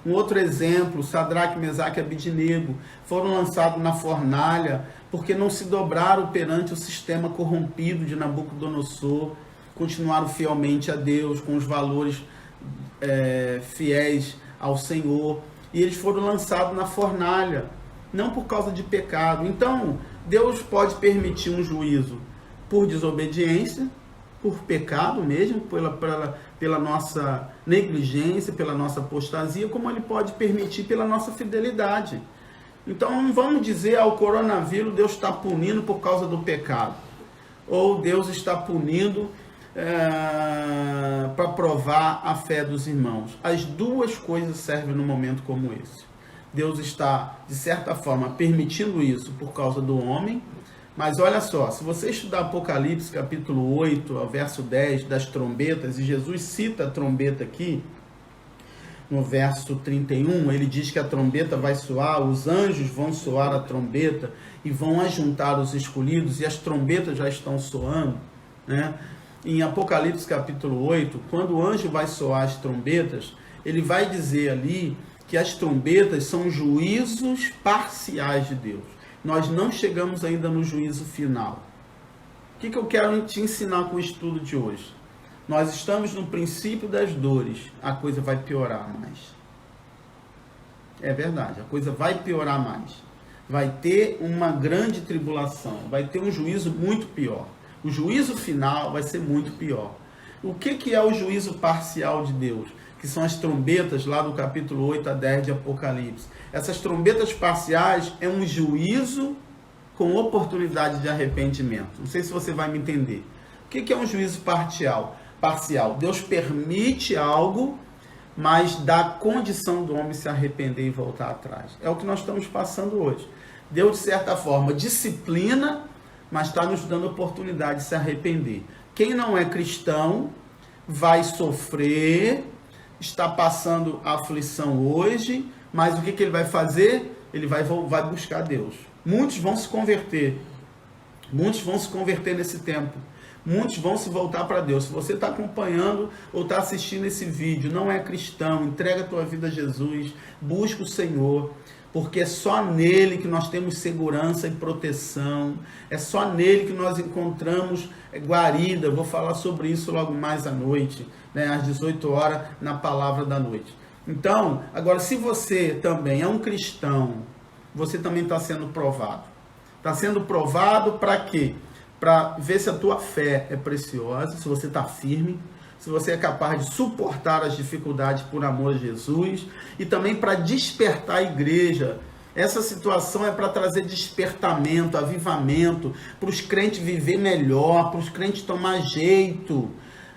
Um outro exemplo, Sadraque, Mesaque e Abidnego foram lançados na fornalha porque não se dobraram perante o sistema corrompido de Nabucodonosor, continuaram fielmente a Deus, com os valores fiéis ao Senhor, e eles foram lançados na fornalha, não por causa de pecado. Então, Deus pode permitir um juízo por desobediência, por pecado mesmo, pela nossa negligência, pela nossa apostasia, como Ele pode permitir pela nossa fidelidade. Então, não vamos dizer ao coronavírus Deus está punindo por causa do pecado, ou Deus está punindo para provar a fé dos irmãos. As duas coisas servem num momento como esse. Deus está, de certa forma, permitindo isso por causa do homem. Mas olha só, se você estudar Apocalipse capítulo 8, ao verso 10, das trombetas, e Jesus cita a trombeta aqui, no verso 31, ele diz que a trombeta vai soar, os anjos vão soar a trombeta e vão ajuntar os escolhidos, e as trombetas já estão soando, né? Em Apocalipse capítulo 8, quando o anjo vai soar as trombetas, ele vai dizer ali que as trombetas são juízos parciais de Deus. Nós não chegamos ainda no juízo final. O que eu quero te ensinar com o estudo de hoje? Nós estamos no princípio das dores. A coisa vai piorar mais. É verdade, a coisa vai piorar mais. Vai ter uma grande tribulação. Vai ter um juízo muito pior. O juízo final vai ser muito pior. O que é o juízo parcial de Deus? Que são as trombetas lá do capítulo 8 a 10 de Apocalipse. Essas trombetas parciais é um juízo com oportunidade de arrependimento. Não sei se você vai me entender. O que é um juízo parcial? Deus permite algo, mas dá condição do homem se arrepender e voltar atrás. É o que nós estamos passando hoje. Deus, de certa forma, disciplina, mas está nos dando oportunidade de se arrepender. Quem não é cristão vai sofrer, está passando aflição hoje, mas o que ele vai fazer? Ele vai buscar Deus. Muitos vão se converter. Muitos vão se converter nesse tempo. Muitos vão se voltar para Deus. Se você está acompanhando ou está assistindo esse vídeo, não é cristão, entrega a tua vida a Jesus, busca o Senhor, porque é só nele que nós temos segurança e proteção, é só nele que nós encontramos guarida. Eu vou falar sobre isso logo mais à noite, né, às 18 horas, na palavra da noite. Então, agora, se você também é um cristão, você também está sendo provado. Está sendo provado para quê? Para ver se a tua fé é preciosa, se você está firme, se você é capaz de suportar as dificuldades por amor a Jesus, e também para despertar a igreja. Essa situação é para trazer despertamento, avivamento, para os crentes viver melhor, para os crentes tomar jeito,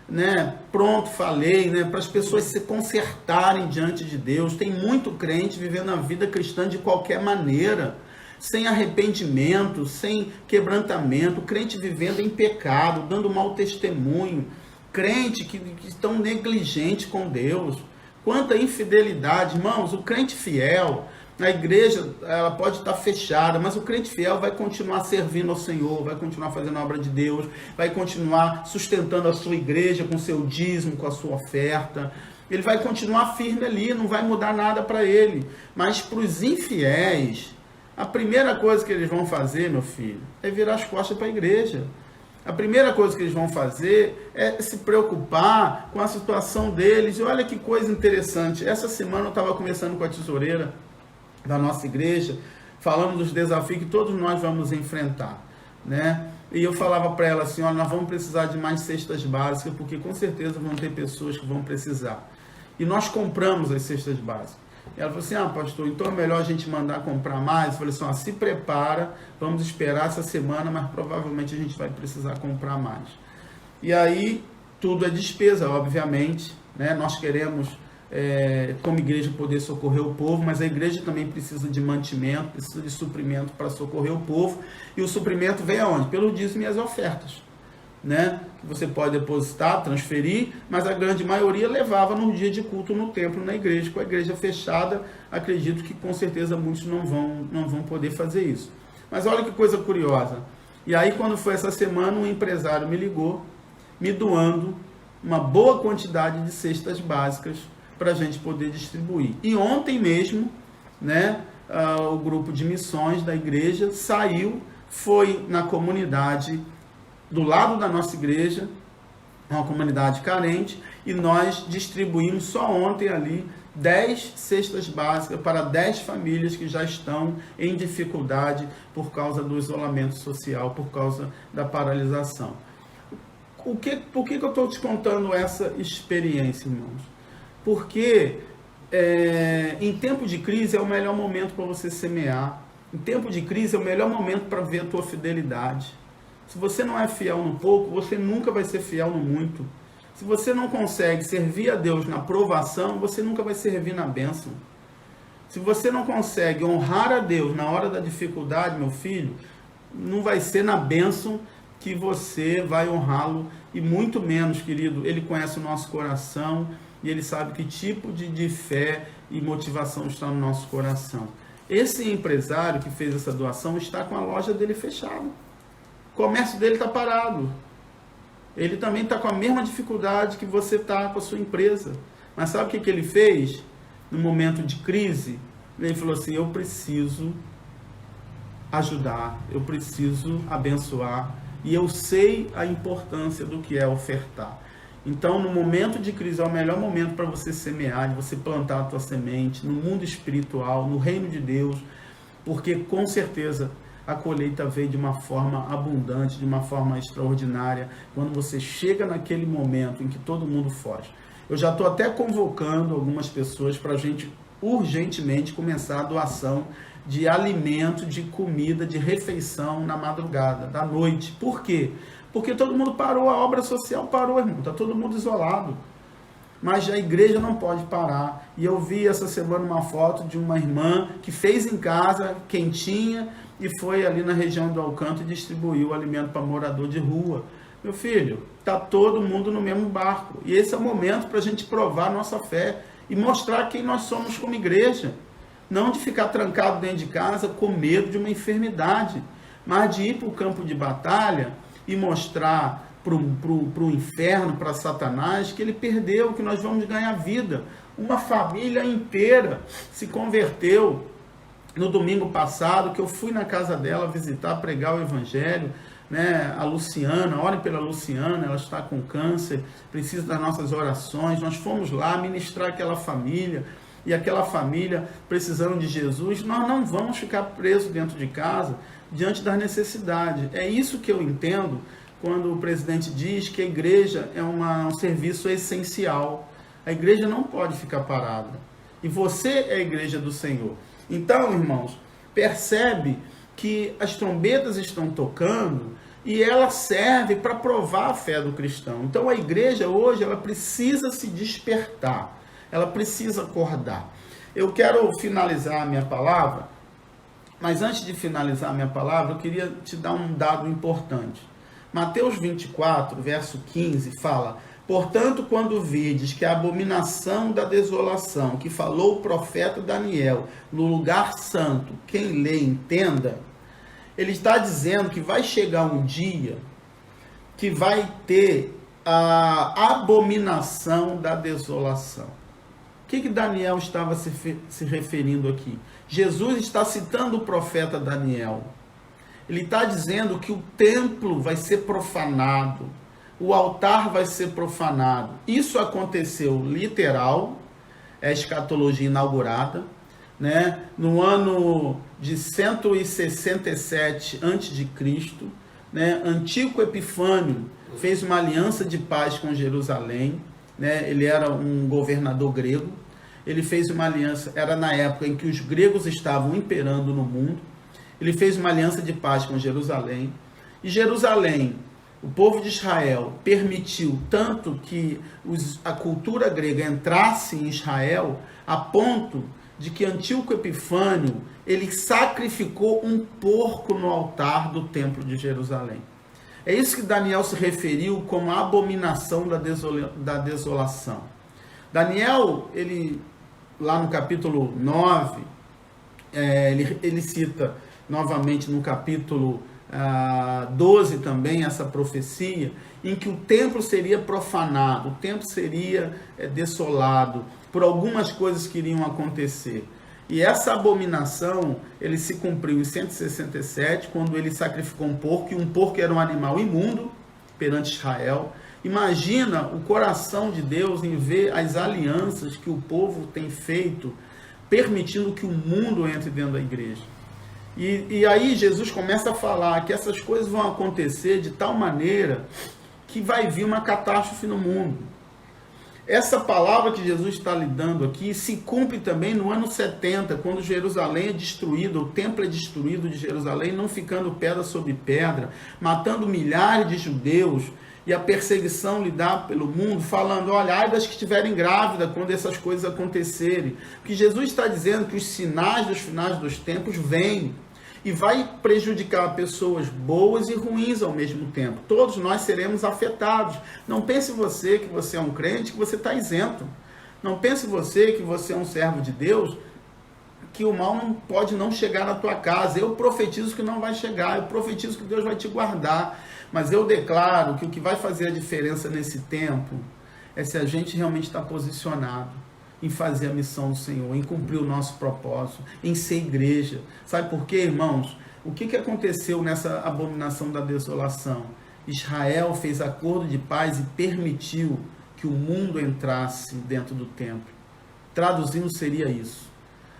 né? Pronto, falei, né? Para as pessoas se consertarem diante de Deus. Tem muito crente vivendo a vida cristã de qualquer maneira, sem arrependimento, sem quebrantamento, crente vivendo em pecado, dando mau testemunho, crente que estão negligentes com Deus, Quanta infidelidade, irmãos. O crente fiel, a igreja, ela pode estar fechada, mas o crente fiel vai continuar servindo ao Senhor, vai continuar fazendo a obra de Deus, vai continuar sustentando a sua igreja com seu dízimo, com a sua oferta. Ele vai continuar firme ali, não vai mudar nada para ele. Mas para os infiéis, a primeira coisa que eles vão fazer, meu filho, é virar as costas para a igreja. A primeira coisa que eles vão fazer é se preocupar com a situação deles. E olha que coisa interessante. Essa semana eu estava conversando com a tesoureira da nossa igreja, falando dos desafios que todos nós vamos enfrentar, né? E eu falava para ela assim, olha, nós vamos precisar de mais cestas básicas, porque com certeza vão ter pessoas que vão precisar. E nós compramos as cestas básicas. E ela falou assim, pastor, então é melhor a gente mandar comprar mais? Eu falei assim, se prepara, vamos esperar essa semana, mas provavelmente a gente vai precisar comprar mais. E aí, tudo é despesa, obviamente, né? Nós queremos, como igreja, poder socorrer o povo, mas a igreja também precisa de mantimento, precisa de suprimento para socorrer o povo. E o suprimento vem aonde? Pelo dízimo e as ofertas, né? Que você pode depositar, transferir, mas a grande maioria levava no dia de culto no templo, na igreja. Com a igreja fechada, acredito que com certeza muitos não vão poder fazer isso. Mas olha que coisa curiosa. E aí, quando foi essa semana, um empresário me ligou, me doando uma boa quantidade de cestas básicas para a gente poder distribuir. E ontem mesmo, né, o grupo de missões da igreja saiu, foi na comunidade do lado da nossa igreja, uma comunidade carente, e nós distribuímos só ontem ali 10 cestas básicas para 10 famílias que já estão em dificuldade por causa do isolamento social, por causa da paralisação. Por que eu estou te contando essa experiência, irmãos? Porque em tempo de crise é o melhor momento para você semear. Em tempo de crise é o melhor momento para ver a tua fidelidade. Se você não é fiel no pouco, você nunca vai ser fiel no muito. Se você não consegue servir a Deus na provação, você nunca vai servir na bênção. Se você não consegue honrar a Deus na hora da dificuldade, meu filho, não vai ser na bênção que você vai honrá-lo, e muito menos, querido, ele conhece o nosso coração e ele sabe que tipo de fé e motivação está no nosso coração. Esse empresário que fez essa doação está com a loja dele fechada. O comércio dele está parado. Ele também está com a mesma dificuldade que você está com a sua empresa. Mas sabe o que ele fez? No momento de crise, ele falou assim, eu preciso ajudar, eu preciso abençoar, e eu sei a importância do que é ofertar. Então, no momento de crise, é o melhor momento para você semear, de você plantar a tua semente no mundo espiritual, no reino de Deus, porque com certeza a colheita vem de uma forma abundante, de uma forma extraordinária, quando você chega naquele momento em que todo mundo foge. Eu já estou até convocando algumas pessoas para a gente urgentemente começar a doação de alimento, de comida, de refeição na madrugada, da noite. Por quê? Porque todo mundo parou, a obra social parou, irmão, está todo mundo isolado. Mas a igreja não pode parar. E eu vi essa semana uma foto de uma irmã que fez em casa, quentinha, e foi ali na região do Alcanto e distribuiu o alimento para morador de rua. Meu filho, está todo mundo no mesmo barco. E esse é o momento para a gente provar a nossa fé e mostrar quem nós somos como igreja. Não de ficar trancado dentro de casa com medo de uma enfermidade, mas de ir para o campo de batalha e mostrar para o inferno, para Satanás, que ele perdeu, que nós vamos ganhar vida. Uma família inteira se converteu no domingo passado, que eu fui na casa dela visitar, pregar o evangelho, né? A Luciana, orem pela Luciana, ela está com câncer, precisa das nossas orações. Nós fomos lá ministrar aquela família, e aquela família precisando de Jesus. Nós não vamos ficar presos dentro de casa diante das necessidades. É isso que eu entendo quando o presidente diz que a igreja é um serviço essencial. A igreja não pode ficar parada. E você é a igreja do Senhor. Então, irmãos, percebe que as trombetas estão tocando e ela serve para provar a fé do cristão. Então, a igreja hoje, ela precisa se despertar. Ela precisa acordar. Eu quero finalizar a minha palavra, mas antes de finalizar a minha palavra, eu queria te dar um dado importante. Mateus 24, verso 15, fala: Portanto, quando virdes que a abominação da desolação, que falou o profeta Daniel, no lugar santo, quem lê entenda, ele está dizendo que vai chegar um dia que vai ter a abominação da desolação. O que Daniel estava se referindo aqui? Jesus está citando o profeta Daniel. Ele está dizendo que o templo vai ser profanado, o altar vai ser profanado. Isso aconteceu literal, é a escatologia inaugurada, né? No ano de 167 a.C., né? Antíoco Epifânio fez uma aliança de paz com Jerusalém, né? Ele era um governador grego. Ele fez uma aliança, era na época em que os gregos estavam imperando no mundo. Ele fez uma aliança de paz com Jerusalém. E Jerusalém, o povo de Israel, permitiu tanto que a cultura grega entrasse em Israel, a ponto de que Antíoco Epifânio, ele sacrificou um porco no altar do templo de Jerusalém. É isso que Daniel se referiu como a abominação da desolação. Daniel, ele, lá no capítulo 9, ele cita novamente no capítulo 12 também essa profecia, em que o templo seria profanado, o templo seria desolado por algumas coisas que iriam acontecer. E essa abominação, ele se cumpriu em 167, quando ele sacrificou um porco, e um porco era um animal imundo perante Israel. Imagina o coração de Deus em ver as alianças que o povo tem feito, permitindo que o mundo entre dentro da igreja. E aí Jesus começa a falar que essas coisas vão acontecer de tal maneira que vai vir uma catástrofe no mundo. Essa palavra que Jesus está lhe dando aqui se cumpre também no ano 70, quando Jerusalém é destruída, o templo é destruído de Jerusalém, não ficando pedra sobre pedra, matando milhares de judeus, e a perseguição lhe dá pelo mundo, falando, olha, ai das que estiverem grávidas quando essas coisas acontecerem. Porque Jesus está dizendo que os sinais dos finais dos tempos vêm e vai prejudicar pessoas boas e ruins ao mesmo tempo. Todos nós seremos afetados. Não pense você que você é um crente, que você está isento. Não pense você que você é um servo de Deus, que o mal não pode não chegar na tua casa. Eu profetizo que não vai chegar, eu profetizo que Deus vai te guardar. Mas eu declaro que o que vai fazer a diferença nesse tempo é se a gente realmente está posicionado em fazer a missão do Senhor, em cumprir o nosso propósito, em ser igreja. Sabe por quê, irmãos? O que aconteceu nessa abominação da desolação? Israel fez acordo de paz e permitiu que o mundo entrasse dentro do templo. Traduzindo, seria isso.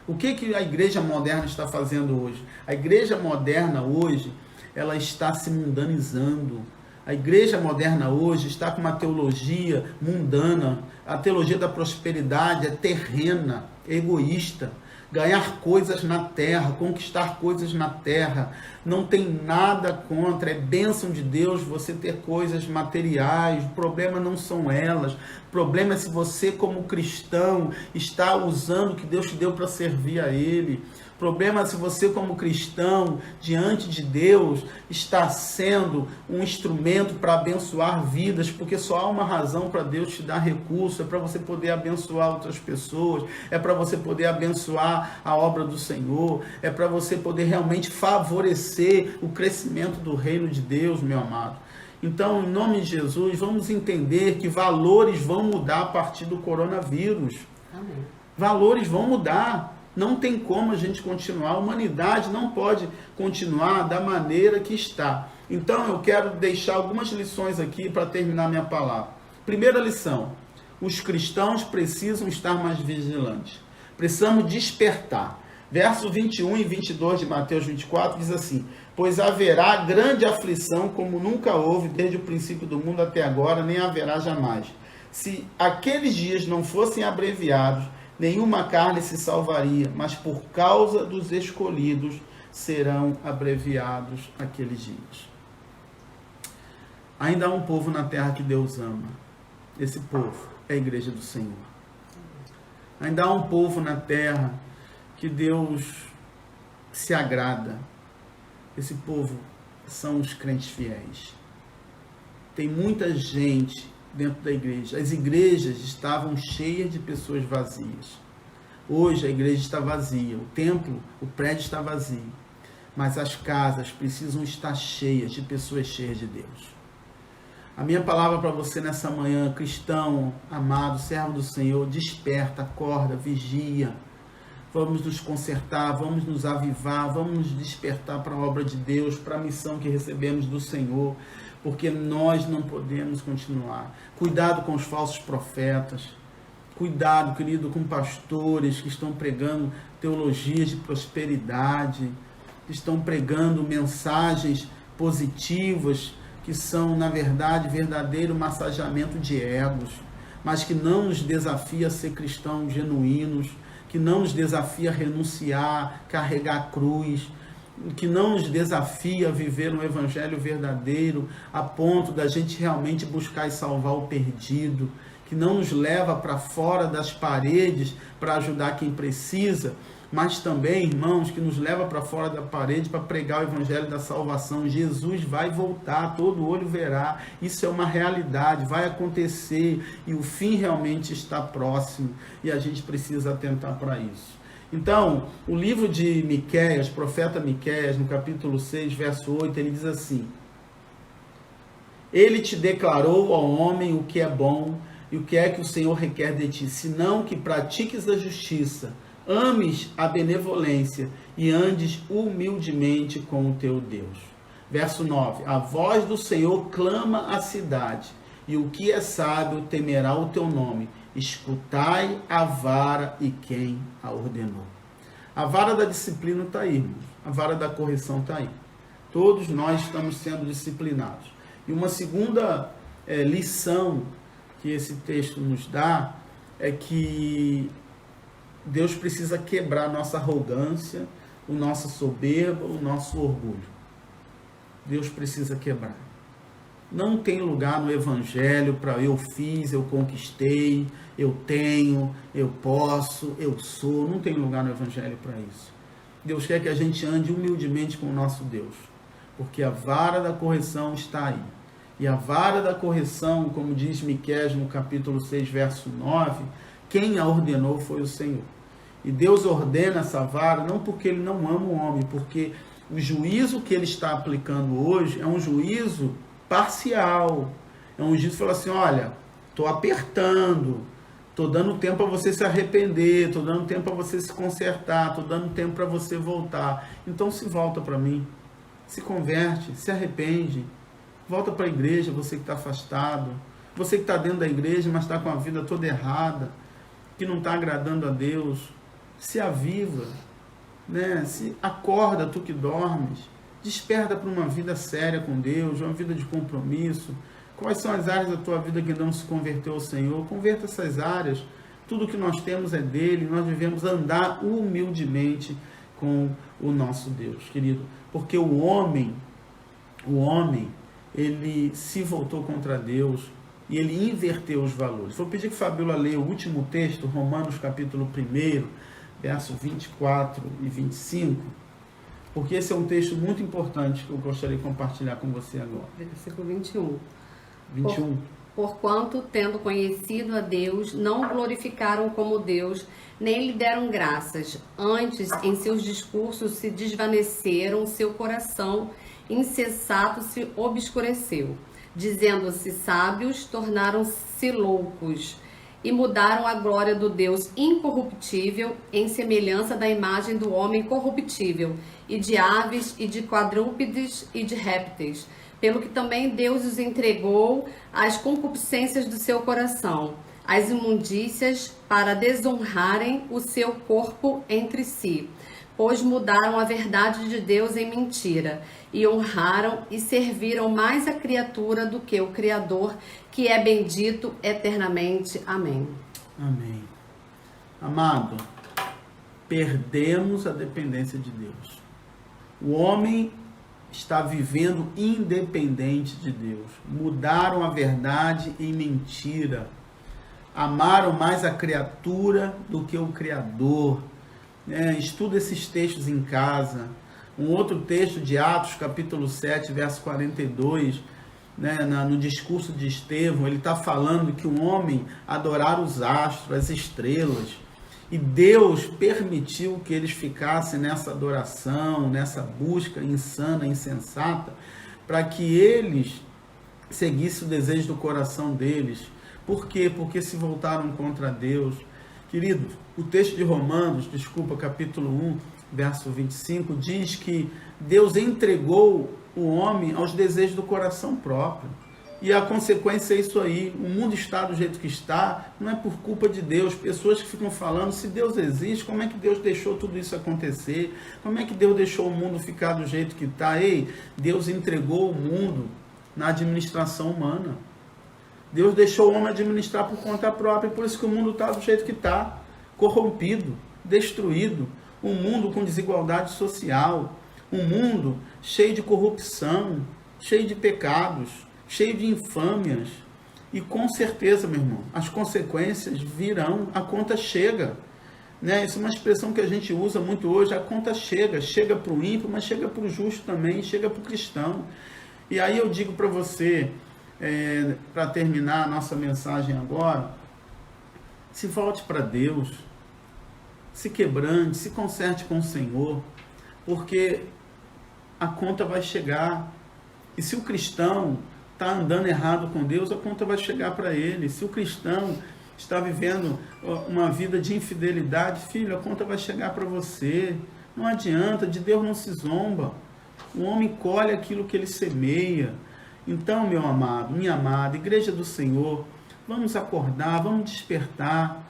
O que a igreja moderna está fazendo hoje? A igreja moderna hoje, ela está se mundanizando. A igreja moderna hoje está com uma teologia mundana. A teologia da prosperidade é terrena, egoísta. Ganhar coisas na terra, conquistar coisas na terra. Não tem nada contra, é bênção de Deus você ter coisas materiais. O problema não são elas. O problema é se você, como cristão, está usando o que Deus te deu para servir a Ele. O problema é se você, como cristão, diante de Deus, está sendo um instrumento para abençoar vidas, porque só há uma razão para Deus te dar recurso, é para você poder abençoar outras pessoas, é para você poder abençoar a obra do Senhor, é para você poder realmente favorecer o crescimento do reino de Deus, meu amado. Então, em nome de Jesus, vamos entender que valores vão mudar a partir do coronavírus. Amém. Valores vão mudar. Não tem como a gente continuar. A humanidade não pode continuar da maneira que está. Então, eu quero deixar algumas lições aqui para terminar minha palavra. Primeira lição: os cristãos precisam estar mais vigilantes. Precisamos despertar. Versos 21 e 22 de Mateus 24 diz assim: pois haverá grande aflição como nunca houve desde o princípio do mundo até agora, nem haverá jamais. Se aqueles dias não fossem abreviados, nenhuma carne se salvaria, mas por causa dos escolhidos serão abreviados aqueles dias. Ainda há um povo na terra que Deus ama. Esse povo é a igreja do Senhor. Ainda há um povo na terra que Deus se agrada. Esse povo são os crentes fiéis. Tem muita gente dentro da igreja. As igrejas estavam cheias de pessoas vazias. Hoje a igreja está vazia, o templo, o prédio está vazio. Mas as casas precisam estar cheias de pessoas cheias de Deus. A minha palavra para você nessa manhã, cristão, amado, servo do Senhor, desperta, acorda, vigia. Vamos nos consertar, vamos nos avivar, vamos nos despertar para a obra de Deus, para a missão que recebemos do Senhor, porque nós não podemos continuar. Cuidado com os falsos profetas. Cuidado, querido, com pastores que estão pregando teologias de prosperidade, que estão pregando mensagens positivas, que são, na verdade, verdadeiro massageamento de egos, mas que não nos desafia a ser cristãos genuínos, que não nos desafia a renunciar, carregar a cruz, que não nos desafia a viver um evangelho verdadeiro, a ponto da gente realmente buscar e salvar o perdido, que não nos leva para fora das paredes para ajudar quem precisa, mas também, irmãos, que nos leva para fora da parede para pregar o evangelho da salvação. Jesus vai voltar, todo olho verá, isso é uma realidade, vai acontecer e o fim realmente está próximo e a gente precisa atentar para isso. Então, o livro de Miqueias, profeta Miqueias, no capítulo 6, verso 8, ele diz assim: Ele te declarou ao homem o que é bom e o que é que o Senhor requer de ti, senão que pratiques a justiça, ames a benevolência e andes humildemente com o teu Deus. Verso 9, a voz do Senhor clama à cidade, e o que é sábio temerá o teu nome. Escutai a vara e quem a ordenou. A vara da disciplina está aí, irmãos. A vara da correção está aí. Todos nós estamos sendo disciplinados. E uma segunda lição que esse texto nos dá é que Deus precisa quebrar nossa arrogância, o nossa soberba, o nosso orgulho. Deus precisa quebrar. Não tem lugar no evangelho para eu fiz, eu conquistei, eu tenho, eu posso, eu sou. Não tem lugar no evangelho para isso. Deus quer que a gente ande humildemente com o nosso Deus, porque a vara da correção está aí. E a vara da correção, como diz Miqueias no capítulo 6, verso 9, quem a ordenou foi o Senhor. E Deus ordena essa vara não porque Ele não ama o homem, porque o juízo que Ele está aplicando hoje é um juízo parcial. É um juízo que fala assim, olha, estou apertando, estou dando tempo para você se arrepender, estou dando tempo para você se consertar, estou dando tempo para você voltar. Então se volta para mim, se converte, se arrepende, volta para a igreja, você que está afastado, você que está dentro da igreja, mas está com a vida toda errada, que não está agradando a Deus, se aviva, né? Se acorda, tu que dormes, desperta para uma vida séria com Deus, uma vida de compromisso. Quais são as áreas da tua vida que não se converteu ao Senhor? Converta essas áreas. Tudo que nós temos é dele, nós devemos andar humildemente com o nosso Deus, querido. Porque o homem, ele se voltou contra Deus e ele inverteu os valores. Vou pedir que Fabiola leia o último texto, Romanos capítulo 1, verso 24 e 25, porque esse é um texto muito importante que eu gostaria de compartilhar com você agora. Versículo 21. 21. Porquanto, tendo conhecido a Deus, não o glorificaram como Deus, nem lhe deram graças. Antes, em seus discursos se desvaneceram, seu coração insensato se obscureceu. Dizendo-se sábios, tornaram-se loucos e mudaram a glória do Deus incorruptível em semelhança da imagem do homem corruptível, e de aves, e de quadrúpedes, e de répteis, pelo que também Deus os entregou às concupiscências do seu coração, às imundícias, para desonrarem o seu corpo entre si, pois mudaram a verdade de Deus em mentira, e honraram e serviram mais a criatura do que o Criador, que é bendito eternamente. Amém. Amém. Amado, perdemos a dependência de Deus. O homem está vivendo independente de Deus. Mudaram a verdade em mentira. Amaram mais a criatura do que o Criador. Estuda esses textos em casa. Um outro texto de Atos, capítulo 7, verso 42, né, no discurso de Estevão, ele está falando que o homem adorar os astros, as estrelas, e Deus permitiu que eles ficassem nessa adoração, nessa busca insana, insensata, para que eles seguissem o desejo do coração deles. Por quê? Porque se voltaram contra Deus. Querido, o texto de Romanos, capítulo 1, verso 25, diz que Deus entregou o homem aos desejos do coração próprio. E a consequência é isso aí. O mundo está do jeito que está, não é por culpa de Deus. Pessoas que ficam falando, se Deus existe, como é que Deus deixou tudo isso acontecer? Como é que Deus deixou o mundo ficar do jeito que está? Ei, Deus entregou o mundo na administração humana. Deus deixou o homem administrar por conta própria, por isso que o mundo está do jeito que está, corrompido, destruído, um mundo com desigualdade social, um mundo cheio de corrupção, cheio de pecados, cheio de infâmias. E com certeza, meu irmão, as consequências virão, a conta chega. Né? Isso é uma expressão que a gente usa muito hoje, a conta chega. Chega para o ímpio, mas chega para o justo também, chega para o cristão. E aí eu digo para você, para terminar a nossa mensagem agora, se volte para Deus, se quebrante, se conserte com o Senhor, porque a conta vai chegar. E se o cristão está andando errado com Deus, a conta vai chegar para ele. Se o cristão está vivendo uma vida de infidelidade, filho, a conta vai chegar para você. Não adianta, de Deus não se zomba. O homem colhe aquilo que ele semeia. Então, meu amado, minha amada, Igreja do Senhor, vamos acordar, vamos despertar,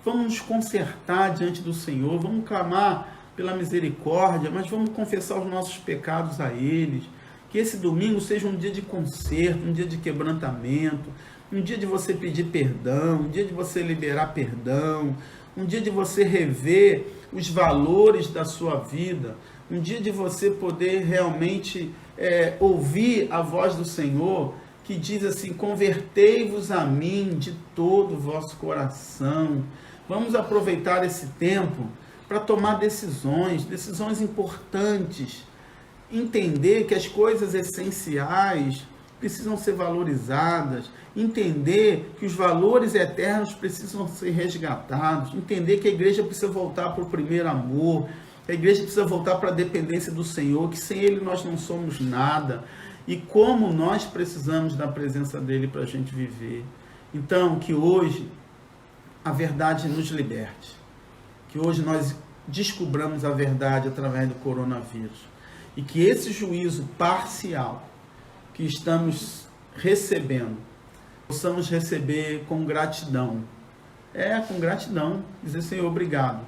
vamos nos consertar diante do Senhor, vamos clamar pela misericórdia, mas vamos confessar os nossos pecados a eles. Que esse domingo seja um dia de conserto, um dia de quebrantamento, um dia de você pedir perdão, um dia de você liberar perdão, um dia de você rever os valores da sua vida, um dia de você poder realmente ouvir a voz do Senhor, que diz assim: convertei-vos a mim de todo o vosso coração. Vamos aproveitar esse tempo para tomar decisões importantes, entender que as coisas essenciais precisam ser valorizadas, entender que os valores eternos precisam ser resgatados, entender que a igreja precisa voltar para o primeiro amor, a igreja precisa voltar para a dependência do Senhor, que sem Ele nós não somos nada, e como nós precisamos da presença dEle para a gente viver. Então, que hoje a verdade nos liberte, que hoje nós descobramos a verdade através do coronavírus, e que esse juízo parcial que estamos recebendo, possamos receber com gratidão. Com gratidão, dizer: Senhor, obrigado,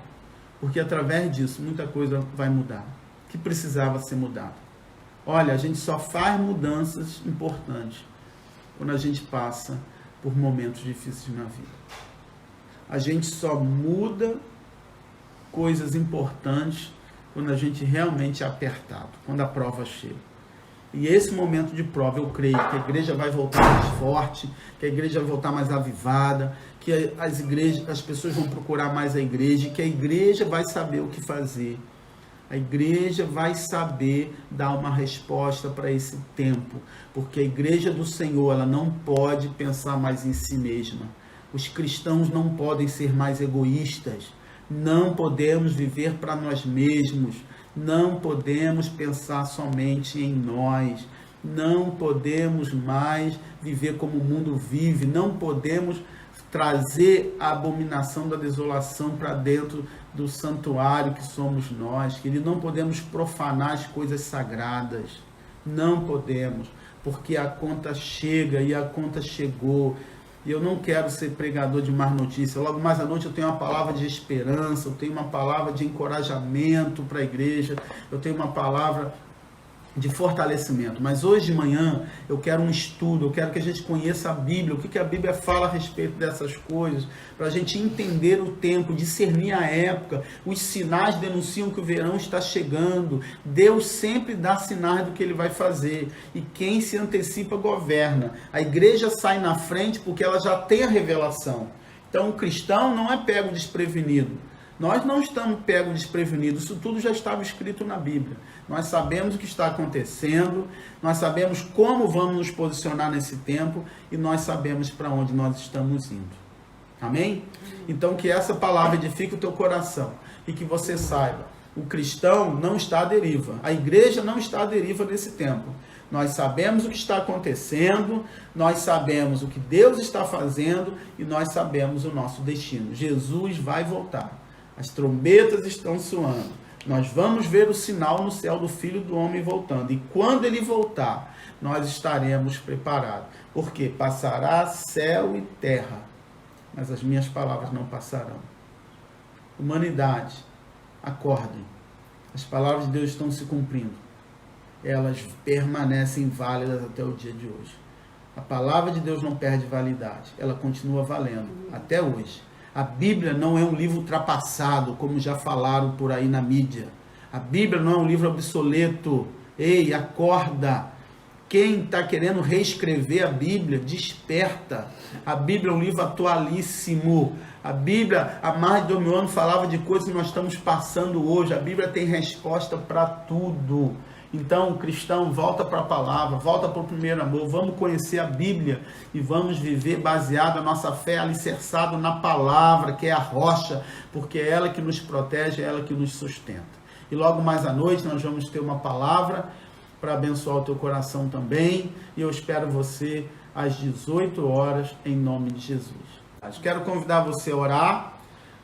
porque através disso muita coisa vai mudar, que precisava ser mudada. Olha, a gente só faz mudanças importantes quando a gente passa por momentos difíceis na vida. A gente só muda coisas importantes quando a gente realmente é apertado, quando a prova chega. E esse momento de prova, eu creio que a igreja vai voltar mais forte, que a igreja vai voltar mais avivada, que as pessoas vão procurar mais a igreja, que a igreja vai saber o que fazer. A igreja vai saber dar uma resposta para esse tempo, porque a igreja do Senhor, ela não pode pensar mais em si mesma. Os cristãos não podem ser mais egoístas. Não podemos viver para nós mesmos, não podemos pensar somente em nós, não podemos mais viver como o mundo vive, não podemos trazer a abominação da desolação para dentro do santuário que somos nós, querido. Não podemos profanar as coisas sagradas, não podemos, porque a conta chega e a conta chegou. E eu não quero ser pregador de más notícias. Logo mais à noite eu tenho uma palavra de esperança, eu tenho uma palavra de encorajamento para a igreja, eu tenho uma palavra de fortalecimento. Mas hoje de manhã eu quero um estudo, eu quero que a gente conheça a Bíblia, o que a Bíblia fala a respeito dessas coisas, para a gente entender o tempo, discernir a época. Os sinais denunciam que o verão está chegando. Deus sempre dá sinais do que Ele vai fazer. E quem se antecipa governa. A igreja sai na frente porque ela já tem a revelação. Então o cristão não é pego desprevenido. Nós não estamos pegos desprevenidos, isso tudo já estava escrito na Bíblia. Nós sabemos o que está acontecendo, nós sabemos como vamos nos posicionar nesse tempo e nós sabemos para onde nós estamos indo. Amém? Então que essa palavra edifique o teu coração e que você saiba, o cristão não está à deriva, a igreja não está à deriva nesse tempo. Nós sabemos o que está acontecendo, nós sabemos o que Deus está fazendo e nós sabemos o nosso destino. Jesus vai voltar. As trombetas estão soando. Nós vamos ver o sinal no céu do Filho do Homem voltando. E quando ele voltar, nós estaremos preparados. Porque passará céu e terra, mas as minhas palavras não passarão. Humanidade, acordem. As palavras de Deus estão se cumprindo. Elas permanecem válidas até o dia de hoje. A palavra de Deus não perde validade. Ela continua valendo até hoje. A Bíblia não é um livro ultrapassado, como já falaram por aí na mídia. A Bíblia não é um livro obsoleto. Ei, acorda! Quem está querendo reescrever a Bíblia, desperta. A Bíblia é um livro atualíssimo. A Bíblia, há mais de 2000 anos, falava de coisas que nós estamos passando hoje. A Bíblia tem resposta para tudo. Então, cristão, volta para a palavra, volta para o primeiro amor, vamos conhecer a Bíblia e vamos viver baseado a nossa fé alicerçado na palavra, que é a rocha, porque é ela que nos protege, é ela que nos sustenta. E logo mais à noite nós vamos ter uma palavra para abençoar o teu coração também, e eu espero você às 18 horas, em nome de Jesus. Quero convidar você a orar,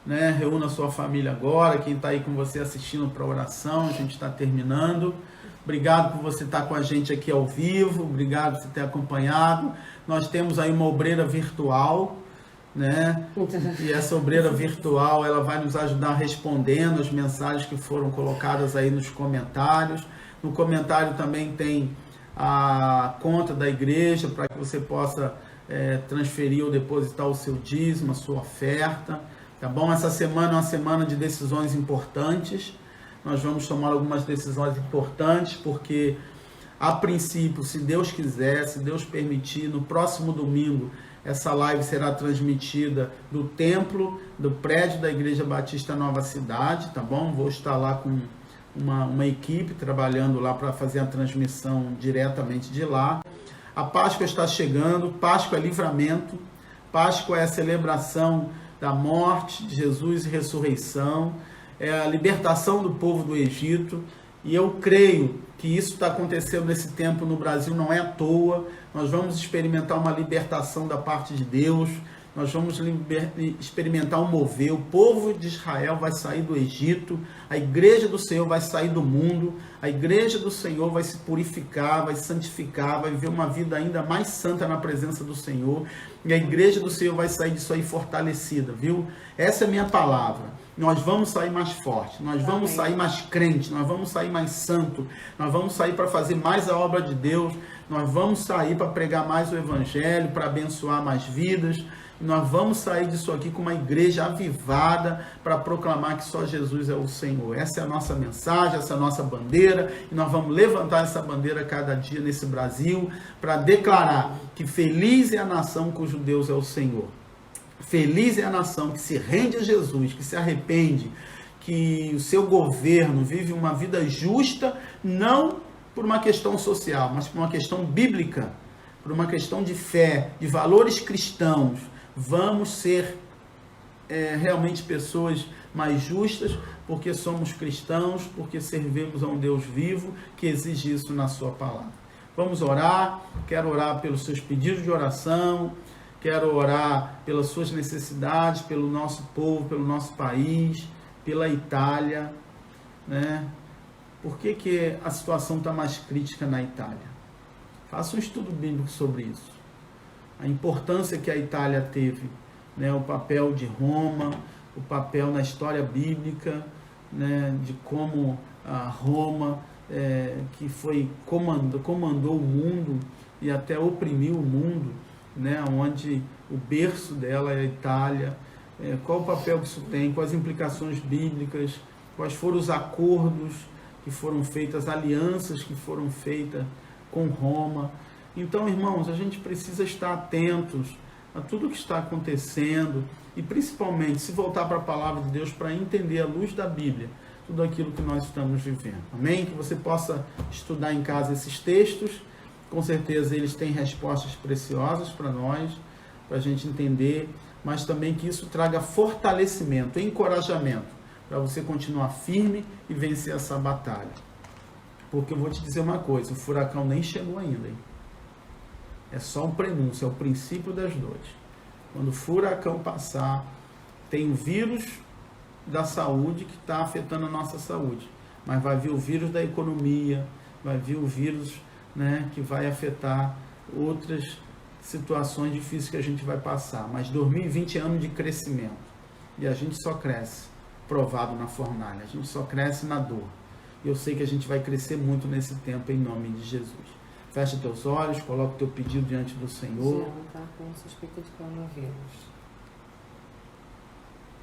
né? Reúna a sua família agora, quem está aí com você assistindo para a oração, a gente está terminando. Obrigado por você estar com a gente aqui ao vivo, obrigado por você ter acompanhado. Nós temos aí uma obreira virtual, né? E essa obreira virtual, ela vai nos ajudar respondendo as mensagens que foram colocadas aí nos comentários. No comentário também tem a conta da igreja para que você possa transferir ou depositar o seu dízimo, a sua oferta, tá bom? Essa semana é uma semana de decisões importantes. Nós vamos tomar algumas decisões importantes, porque a princípio, se Deus quiser, se Deus permitir, no próximo domingo, essa live será transmitida do templo, do prédio da Igreja Batista Nova Cidade, tá bom? Vou estar lá com uma equipe trabalhando lá para fazer a transmissão diretamente de lá. A Páscoa está chegando, Páscoa é livramento, Páscoa é a celebração da morte de Jesus e ressurreição, é a libertação do povo do Egito, e eu creio que isso está acontecendo nesse tempo no Brasil, não é à toa. Nós vamos experimentar uma libertação da parte de Deus, nós vamos experimentar um mover, o povo de Israel vai sair do Egito, a igreja do Senhor vai sair do mundo, a igreja do Senhor vai se purificar, vai santificar, vai viver uma vida ainda mais santa na presença do Senhor, e a igreja do Senhor vai sair disso aí fortalecida, viu? Essa é a minha palavra. Nós vamos sair mais forte, nós vamos sair mais crente, nós vamos sair mais santo, nós vamos sair para fazer mais a obra de Deus, nós vamos sair para pregar mais o Evangelho, para abençoar mais vidas, nós vamos sair disso aqui com uma igreja avivada para proclamar que só Jesus é o Senhor. Essa é a nossa mensagem, essa é a nossa bandeira, e nós vamos levantar essa bandeira cada dia nesse Brasil para declarar que feliz é a nação cujo Deus é o Senhor. Feliz é a nação que se rende a Jesus, que se arrepende, que o seu governo vive uma vida justa, não por uma questão social, mas por uma questão bíblica, por uma questão de fé, de valores cristãos. Vamos ser realmente pessoas mais justas, porque somos cristãos, porque servimos a um Deus vivo que exige isso na sua palavra. Vamos orar, quero orar pelos seus pedidos de oração, quero orar pelas suas necessidades, pelo nosso povo, pelo nosso país, pela Itália, né? Por que a situação está mais crítica na Itália? Faça um estudo bíblico sobre isso. A importância que a Itália teve, né? O papel de Roma, o papel na história bíblica, né? De como a Roma, que comandou o mundo e até oprimiu o mundo, né, onde o berço dela é a Itália, qual o papel que isso tem, quais as implicações bíblicas, quais foram os acordos que foram feitos, as alianças que foram feitas com Roma. Então, irmãos, a gente precisa estar atentos a tudo que está acontecendo e principalmente se voltar para a palavra de Deus para entender à luz da Bíblia tudo aquilo que nós estamos vivendo. Amém? Que você possa estudar em casa esses textos. Com certeza eles têm respostas preciosas para nós, para a gente entender, mas também que isso traga fortalecimento, encorajamento, para você continuar firme e vencer essa batalha. Porque eu vou te dizer uma coisa, o furacão nem chegou ainda, hein? É só um prenúncio, é o princípio das dores. Quando o furacão passar, tem o vírus da saúde que está afetando a nossa saúde, mas vai vir o vírus da economia, vai vir o vírus, né, que vai afetar outras situações difíceis que a gente vai passar. Mas 2020 é ano de crescimento e a gente só cresce provado na fornalha, a gente só cresce na dor. E eu sei que a gente vai crescer muito nesse tempo em nome de Jesus. Fecha teus olhos, coloca o teu pedido diante do Senhor. Jean está com suspeita de coronavírus.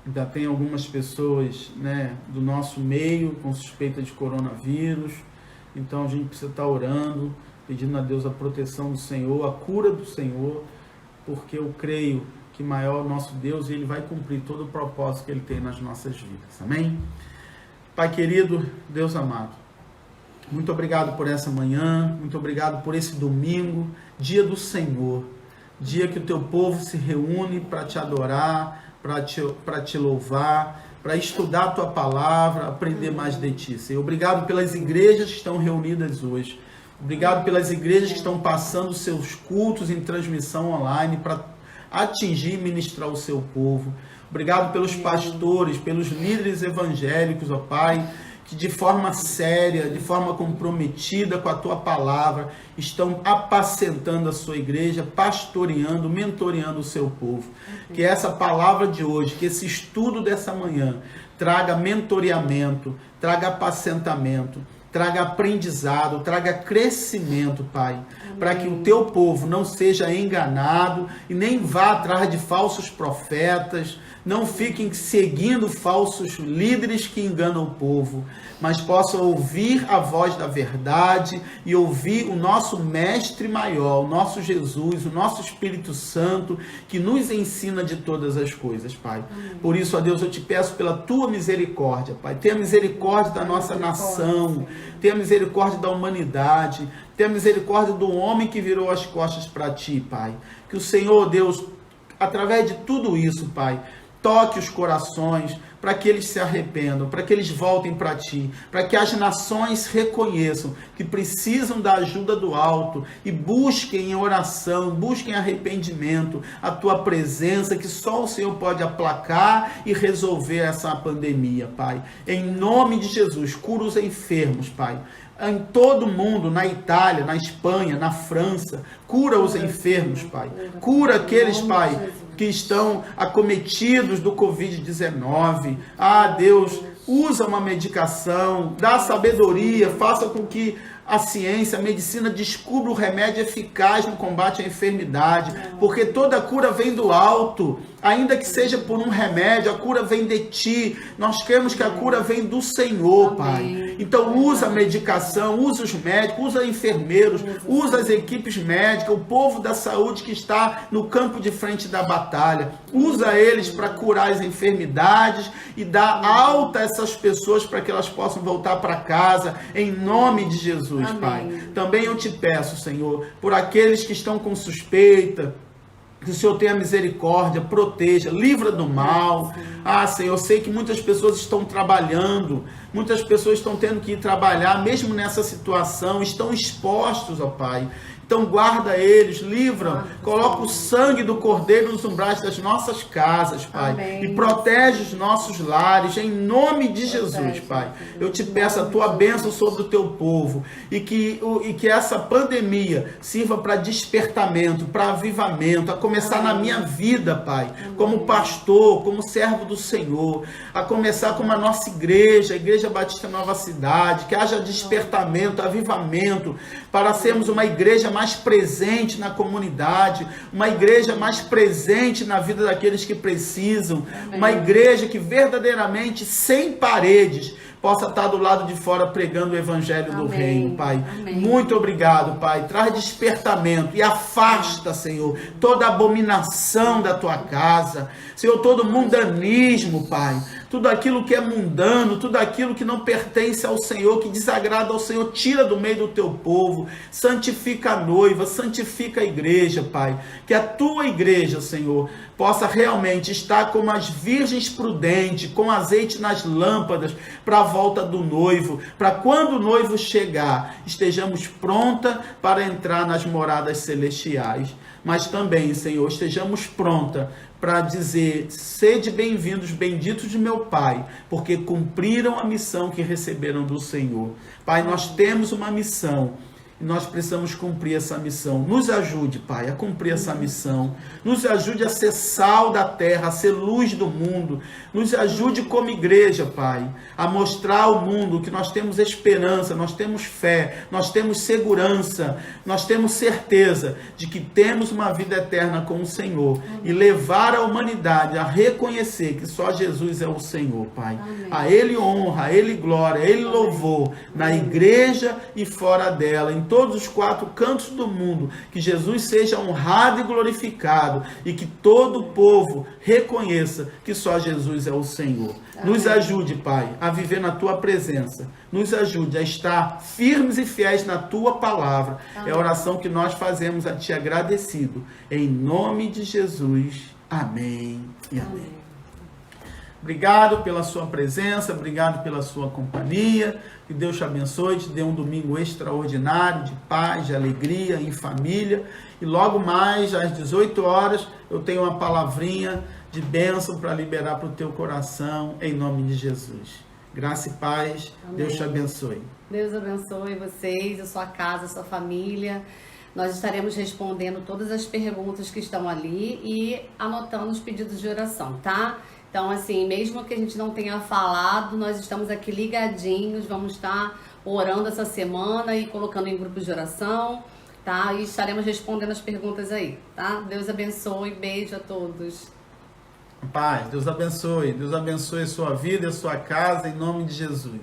Ainda tem algumas pessoas, né, do nosso meio com suspeita de coronavírus. Então a gente precisa estar orando, pedindo a Deus a proteção do Senhor, a cura do Senhor, porque eu creio que maior é o nosso Deus e Ele vai cumprir todo o propósito que Ele tem nas nossas vidas. Amém? Pai querido, Deus amado, muito obrigado por essa manhã, muito obrigado por esse domingo, dia do Senhor, dia que o teu povo se reúne para te adorar, para te louvar, para estudar a tua palavra, aprender mais de ti. Senhor, obrigado pelas igrejas que estão reunidas hoje. Obrigado pelas igrejas que estão passando seus cultos em transmissão online para atingir e ministrar o seu povo. Obrigado pelos pastores, pelos líderes evangélicos, ó Pai, que de forma séria, de forma comprometida com a tua palavra, estão apacentando a sua igreja, pastoreando, mentoreando o seu povo. Que essa palavra de hoje, que esse estudo dessa manhã, traga mentoreamento, traga apacentamento, traga aprendizado, traga crescimento, Pai, para que o teu povo não seja enganado e nem vá atrás de falsos profetas, não fiquem seguindo falsos líderes que enganam o povo, mas possam ouvir a voz da verdade e ouvir o nosso mestre maior, o nosso Jesus, o nosso Espírito Santo, que nos ensina de todas as coisas, Pai. Por isso, ó Deus, eu te peço pela tua misericórdia, Pai. Tenha misericórdia da nossa nação, tenha misericórdia da humanidade, tenha misericórdia do homem que virou as costas para ti, Pai. Que o Senhor, Deus, através de tudo isso, Pai, toque os corações para que eles se arrependam, para que eles voltem para ti, para que as nações reconheçam que precisam da ajuda do alto e busquem em oração, busquem arrependimento, a tua presença, que só o Senhor pode aplacar e resolver essa pandemia, Pai. Em nome de Jesus, cura os enfermos, Pai. Em todo mundo, na Itália, na Espanha, na França, cura os enfermos, Pai. Cura aqueles, Pai, que estão acometidos do Covid-19. Ah, Deus, usa uma medicação, dá sabedoria, faça com que a ciência, a medicina descubra o remédio eficaz no combate à enfermidade, porque toda cura vem do alto, ainda que seja por um remédio, a cura vem de ti. Nós cremos que a cura vem do Senhor, Pai. Então usa a medicação, usa os médicos, usa enfermeiros, usa as equipes médicas, o povo da saúde que está no campo de frente da batalha. Usa eles para curar as enfermidades e dar alta a essas pessoas para que elas possam voltar para casa, em nome de Jesus. Amém. Pai. Também eu te peço, Senhor, por aqueles que estão com suspeita, que o Senhor tenha misericórdia, proteja, livra do mal. Ah, Senhor, eu sei que muitas pessoas estão trabalhando, muitas pessoas estão tendo que ir trabalhar, mesmo nessa situação, estão expostos, ó Pai. Então guarda eles, livra, coloca o sangue do Cordeiro nos umbrais das nossas casas, Pai. Amém. E protege os nossos lares, em nome de Jesus, Pai. Eu te peço a tua bênção sobre o teu povo e que essa pandemia sirva para despertamento, para avivamento, a começar na minha vida, Pai, como pastor, como servo do Senhor, a começar como a nossa igreja, a Igreja Batista Nova Cidade, que haja despertamento, avivamento, para sermos uma igreja mais presente na comunidade, uma igreja mais presente na vida daqueles que precisam, uma igreja que verdadeiramente, sem paredes, possa estar do lado de fora pregando o evangelho do reino, Pai. Muito obrigado, Pai. Traz despertamento e afasta, Senhor, toda abominação da tua casa. Senhor, todo mundanismo, Pai. Tudo aquilo que é mundano, tudo aquilo que não pertence ao Senhor, que desagrada ao Senhor, tira do meio do teu povo. Santifica a noiva, santifica a igreja, Pai. Que a tua igreja, Senhor, possa realmente estar como as virgens prudentes, com azeite nas lâmpadas, para a volta do noivo, para quando o noivo chegar, estejamos pronta para entrar nas moradas celestiais. Mas também, Senhor, estejamos pronta para dizer: sede bem-vindos, benditos de meu Pai, porque cumpriram a missão que receberam do Senhor. Pai, nós temos uma missão. E nós precisamos cumprir essa missão. Nos ajude, Pai, a cumprir essa missão. Nos ajude a ser sal da terra, a ser luz do mundo. Nos ajude como igreja, Pai, a mostrar ao mundo que nós temos esperança, nós temos fé, nós temos segurança, nós temos certeza de que temos uma vida eterna com o Senhor. E levar a humanidade a reconhecer que só Jesus é o Senhor, Pai. A Ele honra, a Ele glória, a Ele louvor, na igreja e fora dela, em todos os 4 cantos do mundo, que Jesus seja honrado e glorificado, e que todo o povo reconheça que só Jesus é o Senhor. Nos ajude, Pai, a viver na tua presença. Nos ajude a estar firmes e fiéis na tua palavra. É a oração que nós fazemos a ti agradecido. Em nome de Jesus. Amém e amém. Obrigado pela sua presença, obrigado pela sua companhia. Que Deus te abençoe, te dê um domingo extraordinário, de paz, de alegria, em família. E logo mais, às 18 horas, eu tenho uma palavrinha de bênção para liberar para o teu coração, em nome de Jesus. Graça e paz. Amém. Deus te abençoe. Deus abençoe vocês, a sua casa, a sua família. Nós estaremos respondendo todas as perguntas que estão ali e anotando os pedidos de oração, tá? Então, assim, mesmo que a gente não tenha falado, nós estamos aqui ligadinhos, vamos estar orando essa semana e colocando em grupos de oração, tá? E estaremos respondendo as perguntas aí, tá? Deus abençoe, beijo a todos. Paz, Deus abençoe a sua vida e a sua casa, em nome de Jesus.